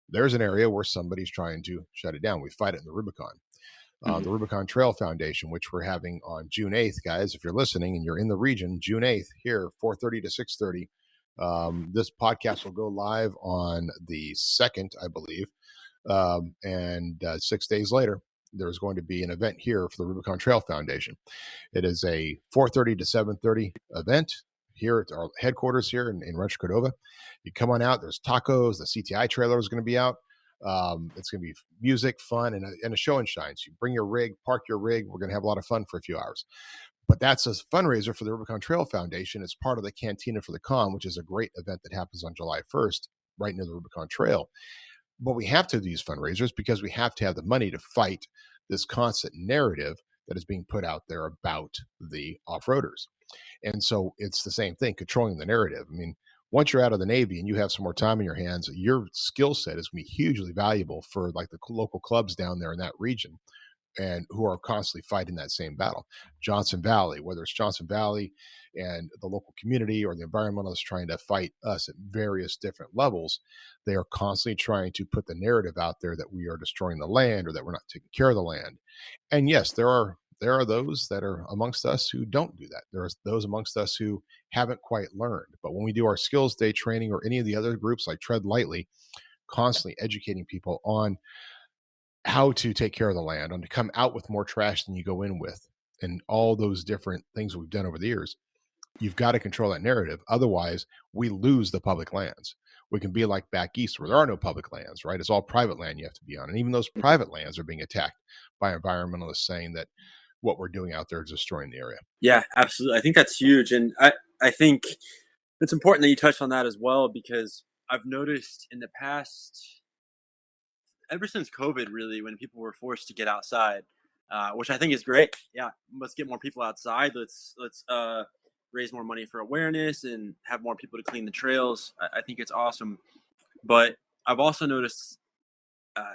there's an area where somebody's trying to shut it down. We fight it in the Rubicon. the Rubicon Trail Foundation, which we're having on June 8th, guys. If you're listening and you're in the region, June 8th here, 4:30 to 6:30. This podcast will go live on the 2nd, I believe. And 6 days later, there's going to be an event here for the Rubicon Trail Foundation. It is a 4:30 to 7:30 event here at our headquarters here in Rancho Cordova. You come on out. There's tacos. The CTI trailer is going to be out. It's going to be music, fun, and a show and shine. So you bring your rig, park your rig. We're going to have a lot of fun for a few hours. But that's a fundraiser for the Rubicon Trail Foundation. It's part of the Cantina for the Calm, which is a great event that happens on July 1st, right near the Rubicon Trail. But we have to do these fundraisers because we have to have the money to fight this constant narrative that is being put out there about the off-roaders. And so it's the same thing, controlling the narrative. I mean, once you're out of the Navy and you have some more time in your hands, your skill set is going to be hugely valuable for like the local clubs down there in that region and who are constantly fighting that same battle. Johnson Valley, whether it's Johnson Valley and the local community or the environmentalists trying to fight us at various different levels, they are constantly trying to put the narrative out there that we are destroying the land or that we're not taking care of the land. And yes, there are those that are amongst us who don't do that. There are those amongst us who haven't quite learned. But when we do our skills day training or any of the other groups like Tread Lightly, constantly educating people on how to take care of the land, on to come out with more trash than you go in with, and all those different things we've done over the years, you've got to control that narrative. Otherwise, we lose the public lands. We can be like back east where there are no public lands, right? It's all private land you have to be on. And even those private lands are being attacked by environmentalists saying that what we're doing out there is destroying the area. Yeah, absolutely. I think that's huge. And I think it's important that you touched on that as well, because I've noticed in the past, ever since COVID, really, when people were forced to get outside, which I think is great. Yeah, let's get more people outside. Let's raise more money for awareness and have more people to clean the trails. I think it's awesome. But I've also noticed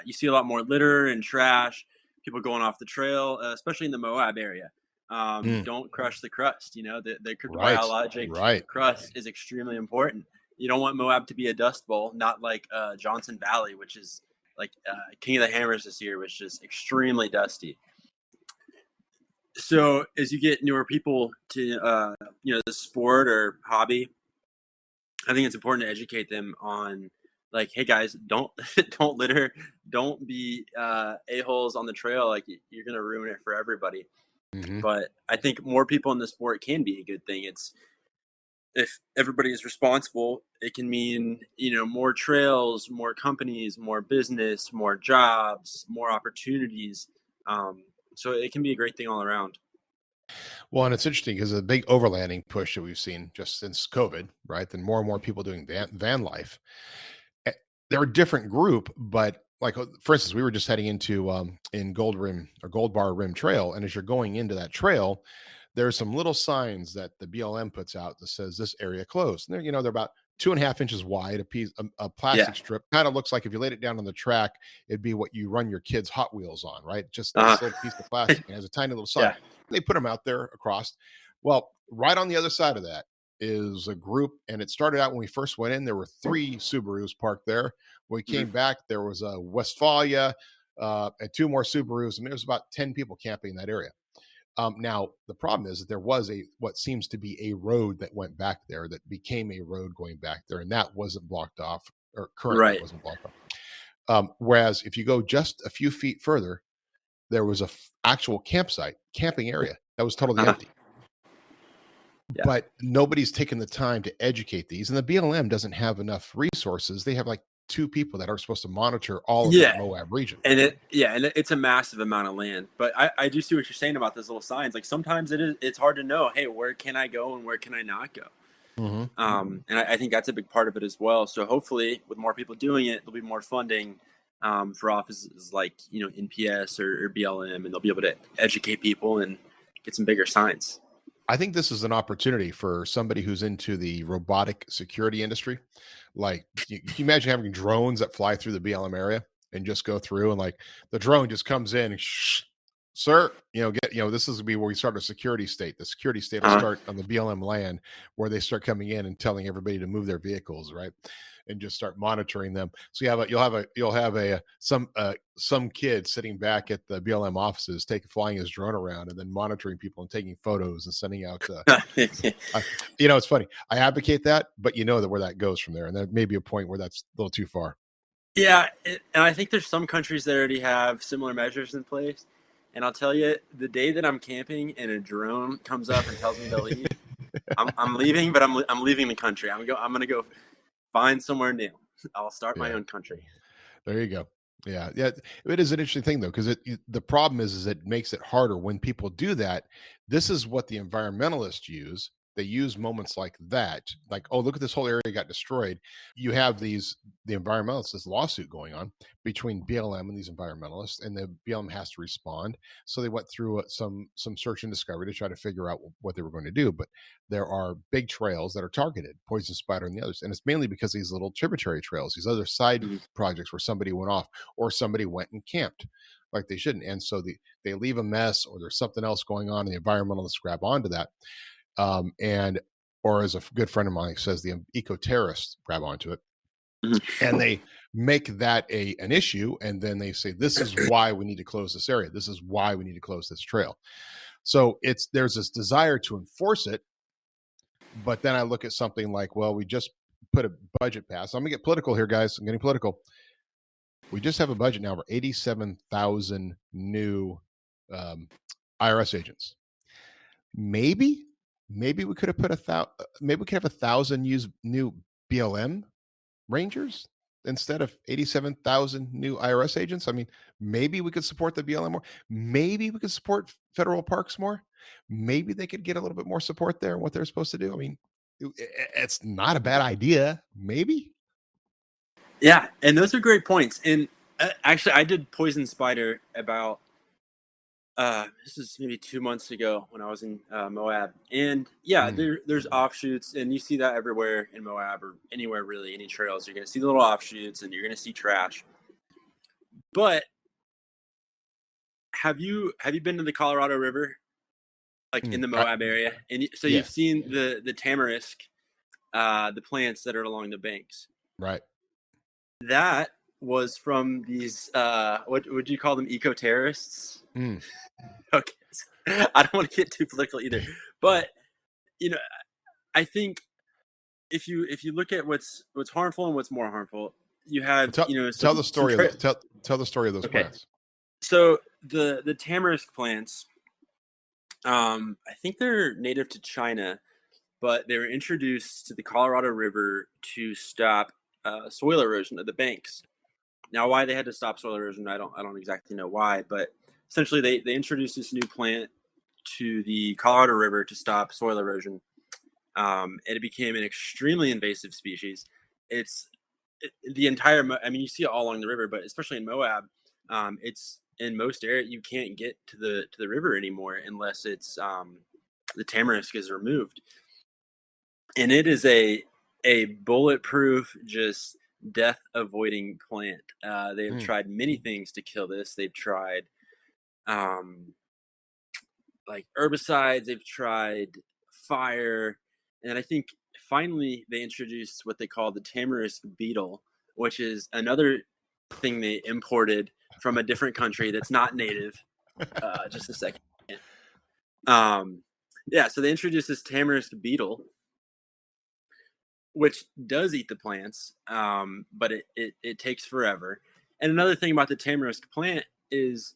you see a lot more litter and trash, people going off the trail, especially in the Moab area. Don't crush the crust. You know, the cryptobiologic crust is extremely important. You don't want Moab to be a dust bowl, not like Johnson Valley, which is like King of the Hammers this year, which is extremely dusty. So as you get newer people to the sport or hobby, I think it's important to educate them on, like, hey guys, don't litter, don't be a-holes on the trail. Like, you're gonna ruin it for everybody. Mm-hmm. But I think more people in the sport can be a good thing. It's, if everybody is responsible, it can mean, more trails, more companies, more business, more jobs, more opportunities. So it can be a great thing all around. Well, and it's interesting because the big overlanding push that we've seen just since COVID, right? Then more and more people doing van life. They're a different group, but like, for instance, we were just heading into in Gold Bar Rim Trail. And as you're going into that trail, there's some little signs that the BLM puts out that says this area closed. And they're about 2.5 inches wide, a plastic strip. Kind of looks like if you laid it down on the track, it'd be what you run your kids' Hot Wheels on, right? Just this little piece of plastic. And it has a tiny little sign. Yeah. They put them out there across. Well, right on the other side of that is a group, and it started out when we first went in. There were 3 Subarus parked there. When we came back, there was a Westfalia and 2 more Subarus, and there was about 10 people camping in that area. Now, the problem is that there was what seems to be a road that went back there that became a road going back there, and that wasn't blocked off, or currently wasn't blocked off. Whereas if you go just a few feet further, there was a actual camping area that was totally empty. Yeah. But nobody's taken the time to educate these, and the BLM doesn't have enough resources. They have like 2 people that are supposed to monitor all of the Moab region. And it's a massive amount of land. But I do see what you're saying about those little signs. Like, sometimes it's hard to know, hey, where can I go and where can I not go? Mm-hmm. And I think that's a big part of it as well. So hopefully with more people doing it, there'll be more funding for offices like, NPS or BLM, and they'll be able to educate people and get some bigger signs. I think this is an opportunity for somebody who's into the robotic security industry. Like, you can imagine having drones that fly through the BLM area and just go through, and like the drone just comes in and sir, this is gonna be where we start a security state. The security state will start on the BLM land, where they start coming in and telling everybody to move their vehicles, right, and just start monitoring them. So you'll have some kid sitting back at the BLM offices, flying his drone around and then monitoring people and taking photos and sending out. It's funny. I advocate that, but where that goes from there, and there may be a point where that's a little too far. Yeah, and I think there's some countries that already have similar measures in place. And I'll tell you, the day that I'm camping and a drone comes up and tells me to leave, I'm leaving, but I'm leaving the country. I'm gonna go find somewhere new. I'll start my own country. There you go. Yeah. It is an interesting thing though, because the problem is it makes it harder when people do that. This is what the environmentalists use. They use moments like that, like, oh, look at this whole area got destroyed. You have the environmentalists, this lawsuit going on between BLM and these environmentalists, and the BLM has to respond. So they went through some search and discovery to try to figure out what they were going to do. But there are big trails that are targeted, Poison Spider and the others, and it's mainly because these little tributary trails, these other side projects where somebody went off or somebody went and camped like they shouldn't, and so they leave a mess or there's something else going on, and the environmentalists grab onto that. Or as a good friend of mine says, the eco-terrorists grab onto it, and they make that an issue, and then they say, this is why we need to close this area. This is why we need to close this trail. So there's this desire to enforce it, but then I look at something like, well, we just put a budget pass. I'm gonna get political here, guys. I'm getting political. We just have a budget now for 87,000 new IRS agents. Maybe we could have put maybe we could have 1,000 new BLM Rangers instead of 87,000 new IRS agents. I mean, maybe we could support the BLM more. Maybe we could support federal parks more. Maybe they could get a little bit more support there and what they're supposed to do. I mean, it's not a bad idea. Maybe. Yeah, and those are great points. And actually, I did Poison Spider about this is maybe 2 months ago when I was in Moab, and there's offshoots, and you see that everywhere in Moab or anywhere really, any trails. You're gonna see the little offshoots, and you're gonna see trash. But have you been to the Colorado River, like in the Moab area? And so you've seen the tamarisk, the plants that are along the banks, right? That was from these what would you call them, eco-terrorists? Okay, I don't want to get too political either, but I think if you look at what's harmful and what's more harmful, you have tell the story of tell the story of those plants. So the tamarisk plants, I think they're native to China, but they were introduced to the Colorado River to stop soil erosion of the banks. Now, why they had to stop soil erosion, I don't exactly know why, but essentially they introduced this new plant to the Colorado River to stop soil erosion, and it became an extremely invasive species. The entire, I mean, you see it all along the river, but especially in Moab, it's in most areas you can't get to the river anymore unless it's the tamarisk is removed, and it is a bulletproof, just death avoiding plant. They've tried many things to kill this. They've tried like herbicides, they've tried fire, and I think finally they introduced what they call the tamarisk beetle, which is another thing they imported from a different country that's not native. Just a second. So they introduced this tamarisk beetle, which does eat the plants, but it takes forever. And another thing about the tamarisk plant is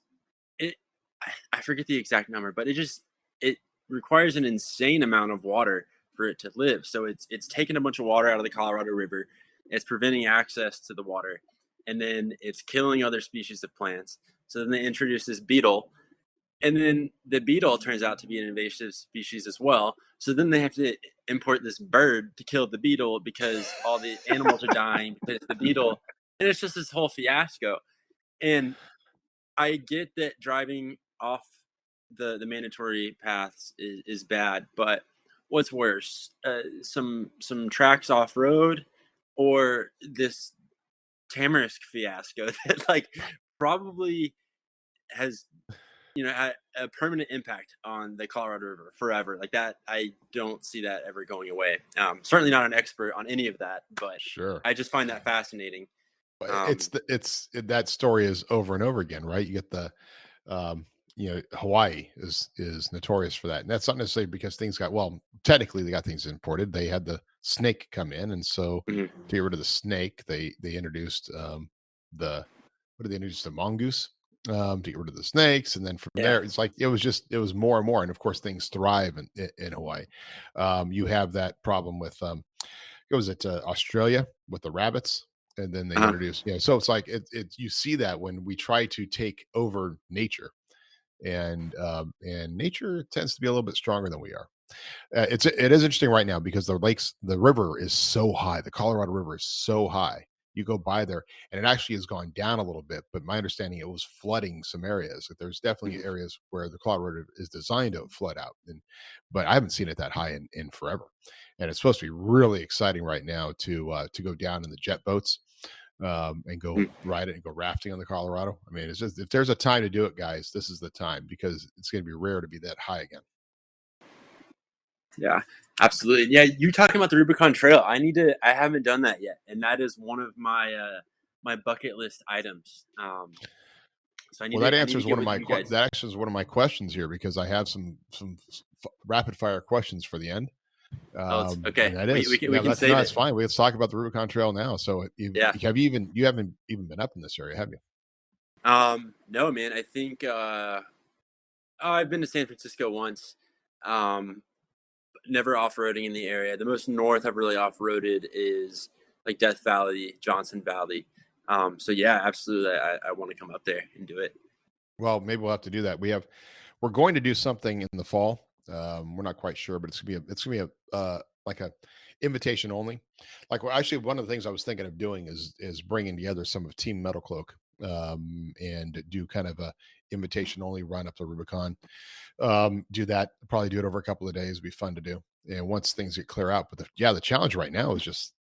I forget the exact number, but it requires an insane amount of water for it to live. So it's taking a bunch of water out of the Colorado River. It's preventing access to the water, and then it's killing other species of plants. So then they introduce this beetle, and then the beetle turns out to be an invasive species as well. So then they have to import this bird to kill the beetle because all the animals are dying because the beetle, and it's just this whole fiasco. And I get that driving off the mandatory paths is bad, but what's worse, some tracks off road, or this tamarisk fiasco that like probably has a permanent impact on the Colorado River forever. Like that, I don't see that ever going away. Certainly not an expert on any of that, but Sure. I just find that fascinating. That story is over and over again, right? You get Hawaii is notorious for that, and that's not necessarily because things got, well, technically they got things imported. They had the snake come in, and so Mhm. to get rid of the snake, they introduced the what did they introduce, the mongoose, to get rid of the snakes, and then from Yeah. there, it's like it was more and more, and of course things thrive in Hawaii. You have that problem with it was at Australia with the rabbits, and then they Uh-huh. introduced, so it's like you see that when we try to take over nature, and nature tends to be a little bit stronger than we are. It is interesting right now because the river is so high. The Colorado River is so high. You go by there, and it actually has gone down a little bit. But my understanding, it was flooding some areas. Like, there's definitely areas where the Colorado River is designed to flood out, but I haven't seen it that high in forever. And it's supposed to be really exciting right now to go down in the jet boats, and go Mhm. ride it and go rafting on the Colorado. I mean, it's just, if there's a time to do it, guys, this is the time, because it's going to be rare to be that high again. Yeah, absolutely. Yeah, you talking about the Rubicon Trail? I haven't done that yet, and that is one of my bucket list items. So Well, that I need to answers get one of with my you guys. that actually is one of my questions here, because I have some rapid fire questions for the end. Oh, it's okay. And that We is, can we yeah, can that's no, save that's it. fine. Let's talk about the Rubicon Trail now. So Yeah. you haven't even been up in this area, have you? No, man. I think I've been to San Francisco once. Um, Never off-roading in the area. The most north I've really off-roaded is like Death Valley, Johnson Valley. So yeah, absolutely. I want to come up there and do it. Well, maybe we'll have to do that. We're going to do something in the fall. We're not quite sure, but it's gonna be like a invitation only. Like, well, actually, one of the things I was thinking of doing is bringing together some of Team MetalCloak, and do kind of a invitation only run up the Rubicon. Do that, probably do it over a couple of days. It'd be fun to do, and once things get clear out. But the challenge right now is just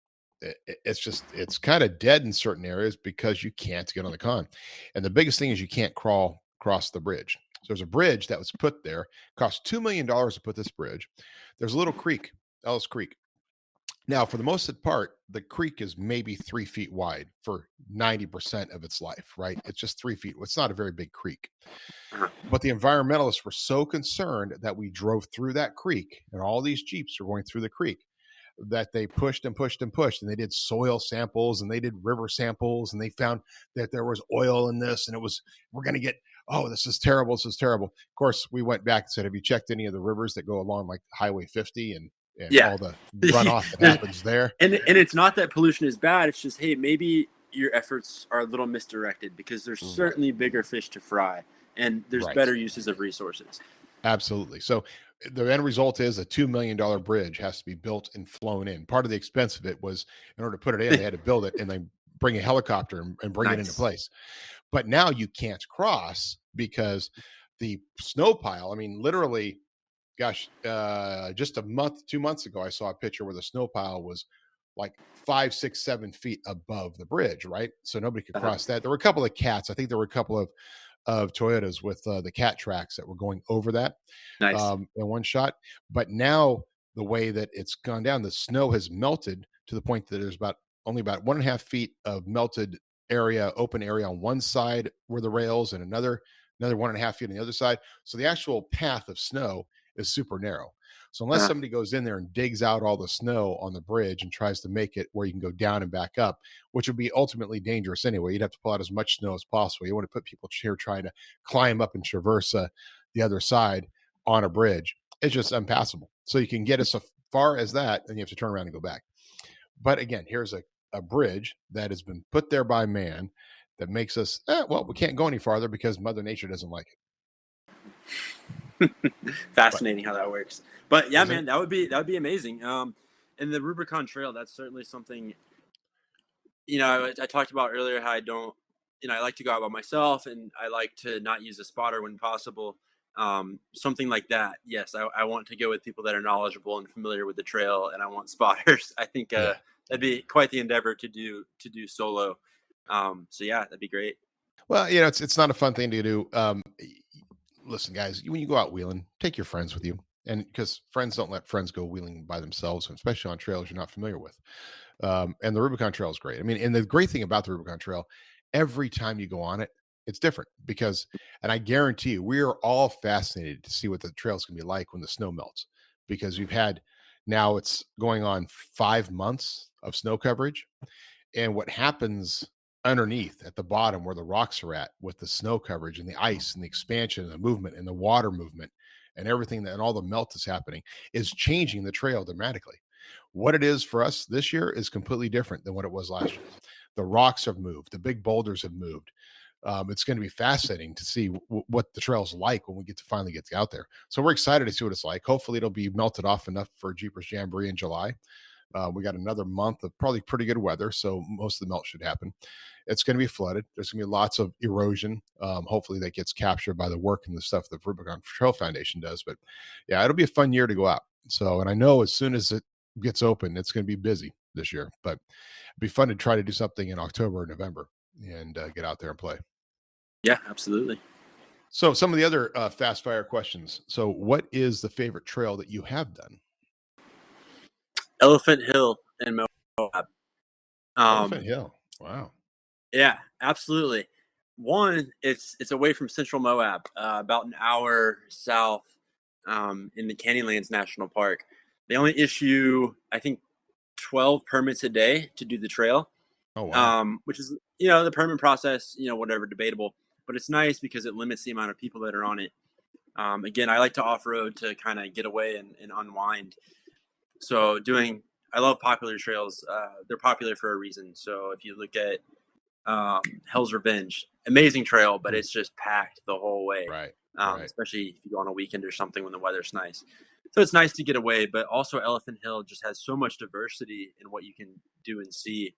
it's kind of dead in certain areas because you can't get on the con, and the biggest thing is you can't crawl across the bridge. So there's a bridge that was put there, cost $2 million to put this bridge. There's a little creek, Ellis Creek. Now, for the most part, the creek is maybe 3 feet wide for 90% of its life, right? It's just 3 feet. It's not a very big creek. Uh-huh. But the environmentalists were so concerned that we drove through that creek, and all these Jeeps were going through the creek, that they pushed and pushed and pushed, and they did soil samples and they did river samples, and they found that there was oil in this, and we're going to get, oh, this is terrible, this is terrible. Of course, we went back and said, have you checked any of the rivers that go along like Highway 50 and Yeah. all the runoff that happens there? And it's not that pollution is bad. It's just, hey, maybe your efforts are a little misdirected, because there's Right. certainly bigger fish to fry, and there's Right. better uses of resources. Absolutely. So the end result is a $2 million bridge has to be built and flown in. Part of the expense of it was, in order to put it in, they had to build it and then bring a helicopter and bring it into Nice. place. But now you can't cross because the snow pile, I mean, literally, gosh, just 2 months ago, I saw a picture where the snow pile was like 5, 6, 7 feet above the bridge, right? So nobody could Uh-huh. cross that. There were a couple of cats. I think there were a couple of Toyotas with the cat tracks that were going over that, Nice. in one shot. But now the way that it's gone down, the snow has melted to the point that there's only about 1.5 feet of melted area, open area on one side where the rails, and another 1.5 feet on the other side. So the actual path of snow is super narrow. So unless Uh-huh. somebody goes in there and digs out all the snow on the bridge and tries to make it where you can go down and back up, which would be ultimately dangerous anyway, you'd have to pull out as much snow as possible. You want to put people here trying to climb up and traverse the other side on a bridge. It's just impassable. So you can get as far as that, and you have to turn around and go back. But again, here's a bridge that has been put there by man that makes us, well, we can't go any farther because Mother Nature doesn't like it. Fascinating how that works. But yeah, Isn't man, that would be amazing. And the Rubicon Trail, that's certainly something, I talked about earlier how I don't, I like to go out by myself, and I like to not use a spotter when possible. Something like that. Yes, I want to go with people that are knowledgeable and familiar with the trail, and I want spotters. I think Yeah. that'd be quite the endeavor to do solo. So yeah, that'd be great. Well, it's not a fun thing to do. listen, guys, when you go out wheeling, take your friends with you. And because friends don't let friends go wheeling by themselves, especially on trails you're not familiar with. And the Rubicon Trail is great. I mean, and the great thing about the Rubicon Trail, every time you go on it, it's different because, and I guarantee you, we are all fascinated to see what the trail's going to be like when the snow melts because we've had now it's going on 5 months of snow coverage. And what happens underneath at the bottom where the rocks are at with the snow coverage and the ice and the expansion and the movement and the water movement and everything that and all the melt that's happening is changing the trail dramatically. What it is for us this year is completely different than what it was last year. The rocks have moved, the big boulders have moved. It's going to be fascinating to see what the trail's like when we get to finally get out there. So we're excited to see what it's like. Hopefully it'll be melted off enough for Jeepers Jamboree in July. We got another month of probably pretty good weather, so most of the melt should happen. It's going to be flooded. There's going to be lots of erosion. Hopefully that gets captured by the work and the stuff the Rubicon Trail Foundation does. But yeah, it'll be a fun year to go out. So, and I know as soon as it gets open, it's going to be busy this year, but it'd be fun to try to do something in October or November and get out there and play. Yeah, absolutely. So some of the other fast fire questions. So what is the favorite trail that you have done? Elephant Hill in Moab. Elephant Hill. Wow. Yeah, absolutely. One, it's away from central Moab, about an hour south in the Canyonlands National Park. They only issue, I think, 12 permits a day to do the trail. Oh, wow. Which is, the permit process, whatever, debatable. But it's nice because it limits the amount of people that are on it. Again, I like to off-road to kind of get away and unwind. So I love popular trails. They're popular for a reason. So if you look at Hell's Revenge, amazing trail, but it's just packed the whole way. Right. Especially if you go on a weekend or something when the weather's nice. So it's nice to get away, but also Elephant Hill just has so much diversity in what you can do and see.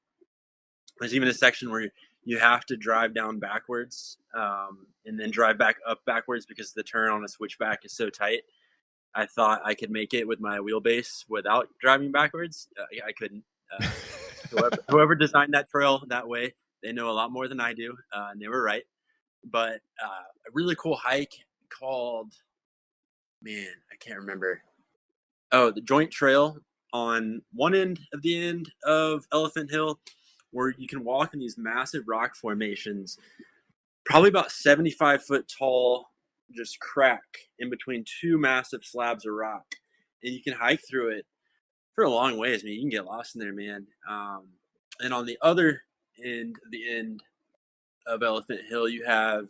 There's even a section where you have to drive down backwards and then drive back up backwards because the turn on a switchback is so tight. I thought I could make it with my wheelbase without driving backwards. I couldn't. Whoever designed that trail that way, they know a lot more than I do. And they were right. But a really cool hike called, I can't remember. Oh, the Joint Trail on one end of Elephant Hill, where you can walk in these massive rock formations, probably about 75 foot tall, just crack in between two massive slabs of rock. And you can hike through it for a long ways. You can get lost in there, man. And on the other end, the end of Elephant Hill, you have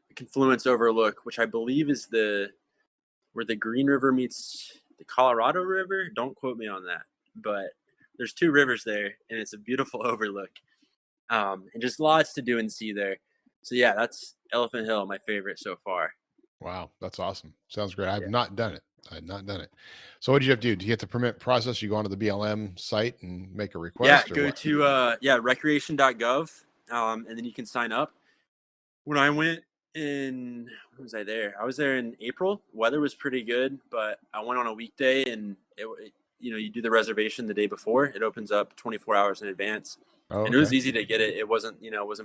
the Confluence Overlook, which I believe is where the Green River meets the Colorado River. Don't quote me on that, but there's two rivers there, and it's a beautiful overlook, and just lots to do and see there. So yeah, that's Elephant Hill, my favorite so far. Wow, that's awesome. Sounds great. I've not done it. So what did you have to do? Do you get the permit process? You go onto the BLM site and make a request? Yeah, go to recreation.gov, and then you can sign up. When I went when was I there? I was there in April. Weather was pretty good, but I went on a weekday, and you do the reservation the day before. It opens up 24 hours in advance. Oh, okay. And it was easy to get it. It wasn't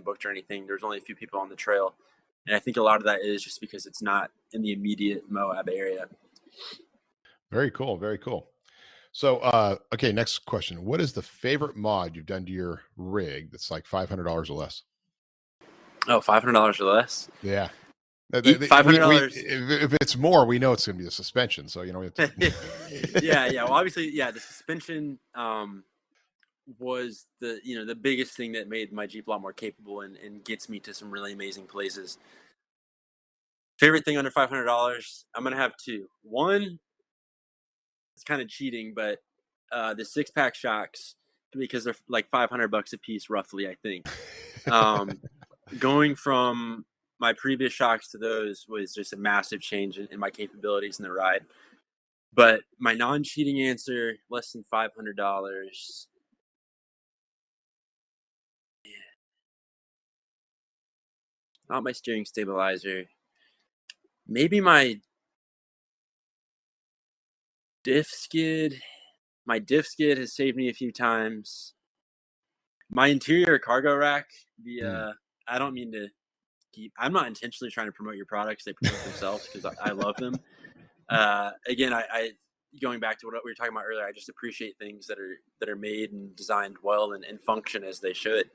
booked or anything. There's only a few people on the trail. And I think a lot of that is just because it's not in the immediate Moab area. Very cool. Very cool. So, okay, next question. What is the favorite mod you've done to your rig that's like $500 or less? Oh, $500 or less? Yeah. $500. If it's more, we know it's going to be a suspension. So, we have to... Yeah. Well, obviously, the suspension was the biggest thing that made my Jeep a lot more capable and gets me to some really amazing places. Favorite thing under $500, I'm going to have two. One, it's kind of cheating, but the 6-pack shocks, because they're like $500 a piece, roughly, I think. Going from my previous shocks to those was just a massive change in my capabilities in the ride. But my non-cheating answer, less than $500. Not my steering stabilizer. Maybe my diff skid. My diff skid has saved me a few times. My interior cargo rack. I don't mean to I'm not intentionally trying to promote your products. They promote themselves because I love them. Again, I going back to what we were talking about earlier, I just appreciate things that are made and designed well and function as they should.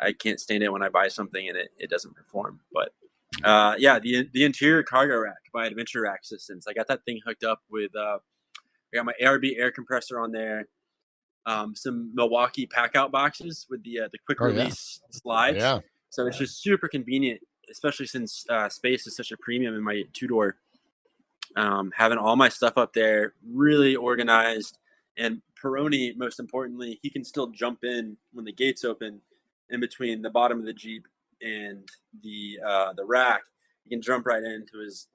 I can't stand it when I buy something and it doesn't perform. But the interior cargo rack by Adventure Rack Systems. I got that thing hooked up with I got my ARB air compressor on there. Some Milwaukee pack out boxes with the quick release slides. Yeah. So it's just super convenient, especially since space is such a premium in my 2-door. Having all my stuff up there, really organized, and Peroni, most importantly, he can still jump in when the gates open in between the bottom of the Jeep and the rack. He can jump right into his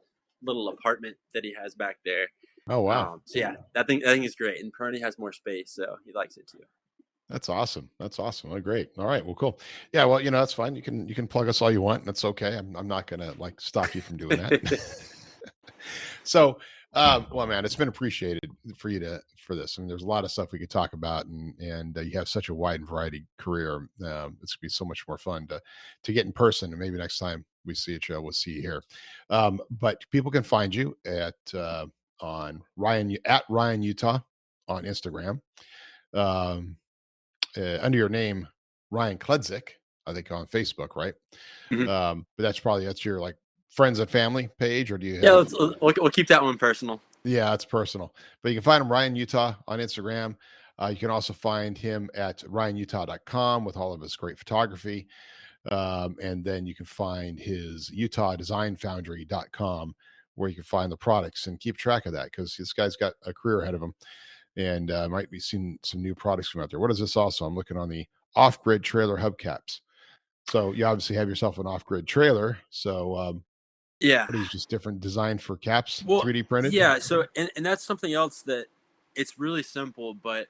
little apartment that he has back there. Oh, wow. So yeah, that thing is great, and Peroni has more space, so he likes it too. That's awesome. Oh, great. All right. Well, cool. Yeah. Well, that's fine. You can plug us all you want. That's okay. I'm not going to stop you from doing that. So, well, man, it's been appreciated for for this. I mean, there's a lot of stuff we could talk about, and you have such a wide and variety career. It's gonna be so much more fun to get in person, and maybe next time we see each other, we'll see you here. But people can find you at Ryan Utah on Instagram, under your name Ryan Kledzik, I think, on Facebook, right? Mm-hmm. But that's your friends and family page, or do you have... Yeah, we'll keep that one personal. Yeah, it's personal, but you can find him Ryan Utah on Instagram. You can also find him at ryanutah.com with all of his great photography, and then you can find his UtahDesignFoundry.com, where you can find the products and keep track of that, because this guy's got a career ahead of him, and might be seeing some new products come out there. What is this also? I'm looking on the off-grid trailer hubcaps. So you obviously have yourself an off-grid trailer. So yeah, what is just different design for caps, well, 3D printed? Yeah. So and that's something else that it's really simple, but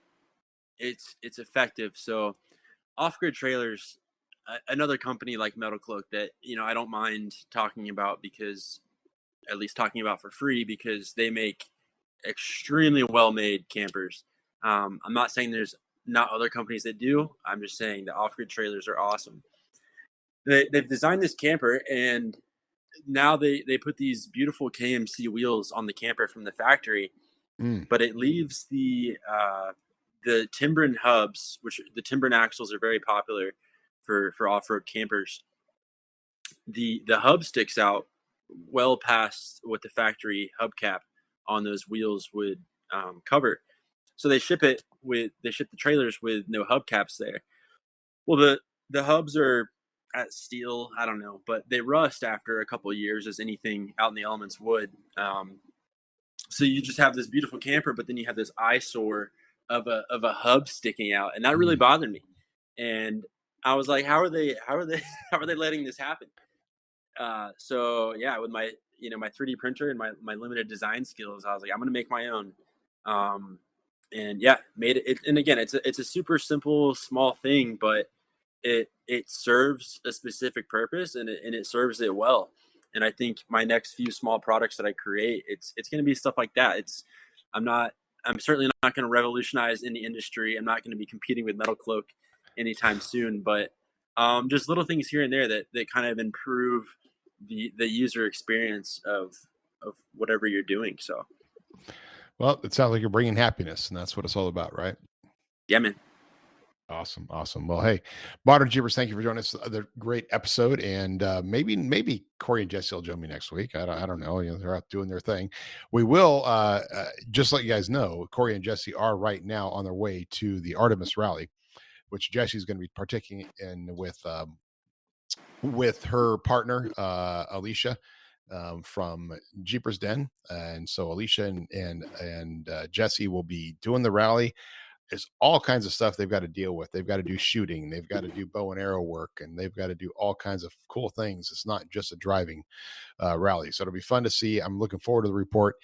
it's effective. So off-grid trailers, another company like MetalCloak that I don't mind talking about, because at least talking about for free, because they make extremely well-made campers. I'm not saying there's not other companies that do. I'm just saying the off-grid trailers are awesome. They've designed this camper, and now they put these beautiful KMC wheels on the camper from the factory, but it leaves the Timbren hubs, which the Timbren axles are very popular for off-road campers. The hub sticks out well past what the factory hubcap on those wheels would cover. So they ship the trailers with no hubcaps there. Well, the hubs are at steel, I don't know, but they rust after a couple of years, as anything out in the elements would. So you just have this beautiful camper, but then you have this eyesore of a hub sticking out, and that really bothered me. And I was like, how are they letting this happen? So yeah, with my my 3D printer and my limited design skills, I was like, I'm gonna make my own. And yeah, made it. And again, it's a super simple, small thing, but it serves a specific purpose, and it serves it well. And I think my next few small products that I create, it's going to be stuff like that. I'm certainly not going to revolutionize any industry. I'm not going to be competing with MetalCloak anytime soon, but just little things here and there that kind of improve the user experience of whatever you're doing. So, well, it sounds like you're bringing happiness, and that's what it's all about, right? Yeah, man. Awesome. Well, hey, Modern Jeepers, thank you for joining us. Another great episode, and maybe Corey and Jessy will join me next week. I don't know. They're out doing their thing. We will just let you guys know, Corey and Jessy are right now on their way to the Artemis Rally, which Jessy's going to be partaking in with her partner Alicia from Jeepers Den, and so Alicia and Jessy will be doing the rally. There's all kinds of stuff they've got to deal with. They've got to do shooting. They've got to do bow and arrow work, and they've got to do all kinds of cool things. It's not just a driving rally. So it'll be fun to see. I'm looking forward to the report.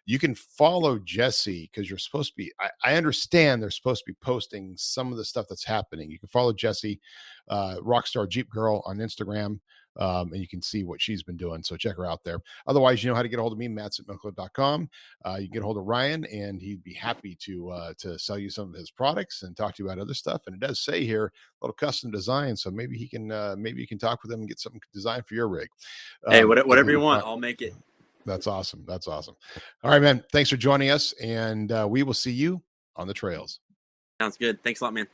You can follow Jessy, because you're supposed to be, I understand they're supposed to be posting some of the stuff that's happening. You can follow Jessy, Rockstar Jeep Girl, on Instagram. and you can see what she's been doing. So check her out there. Otherwise, you know how to get a hold of me, Matson@MetalCloak.com. You can get a hold of Ryan, and he'd be happy to sell you some of his products and talk to you about other stuff. And it does say here a little custom design, so maybe you can talk with him and get something designed for your rig. Hey, whatever you want, I'll make it. That's awesome. That's awesome. All right, man. Thanks for joining us, and we will see you on the trails. Sounds good. Thanks a lot, man.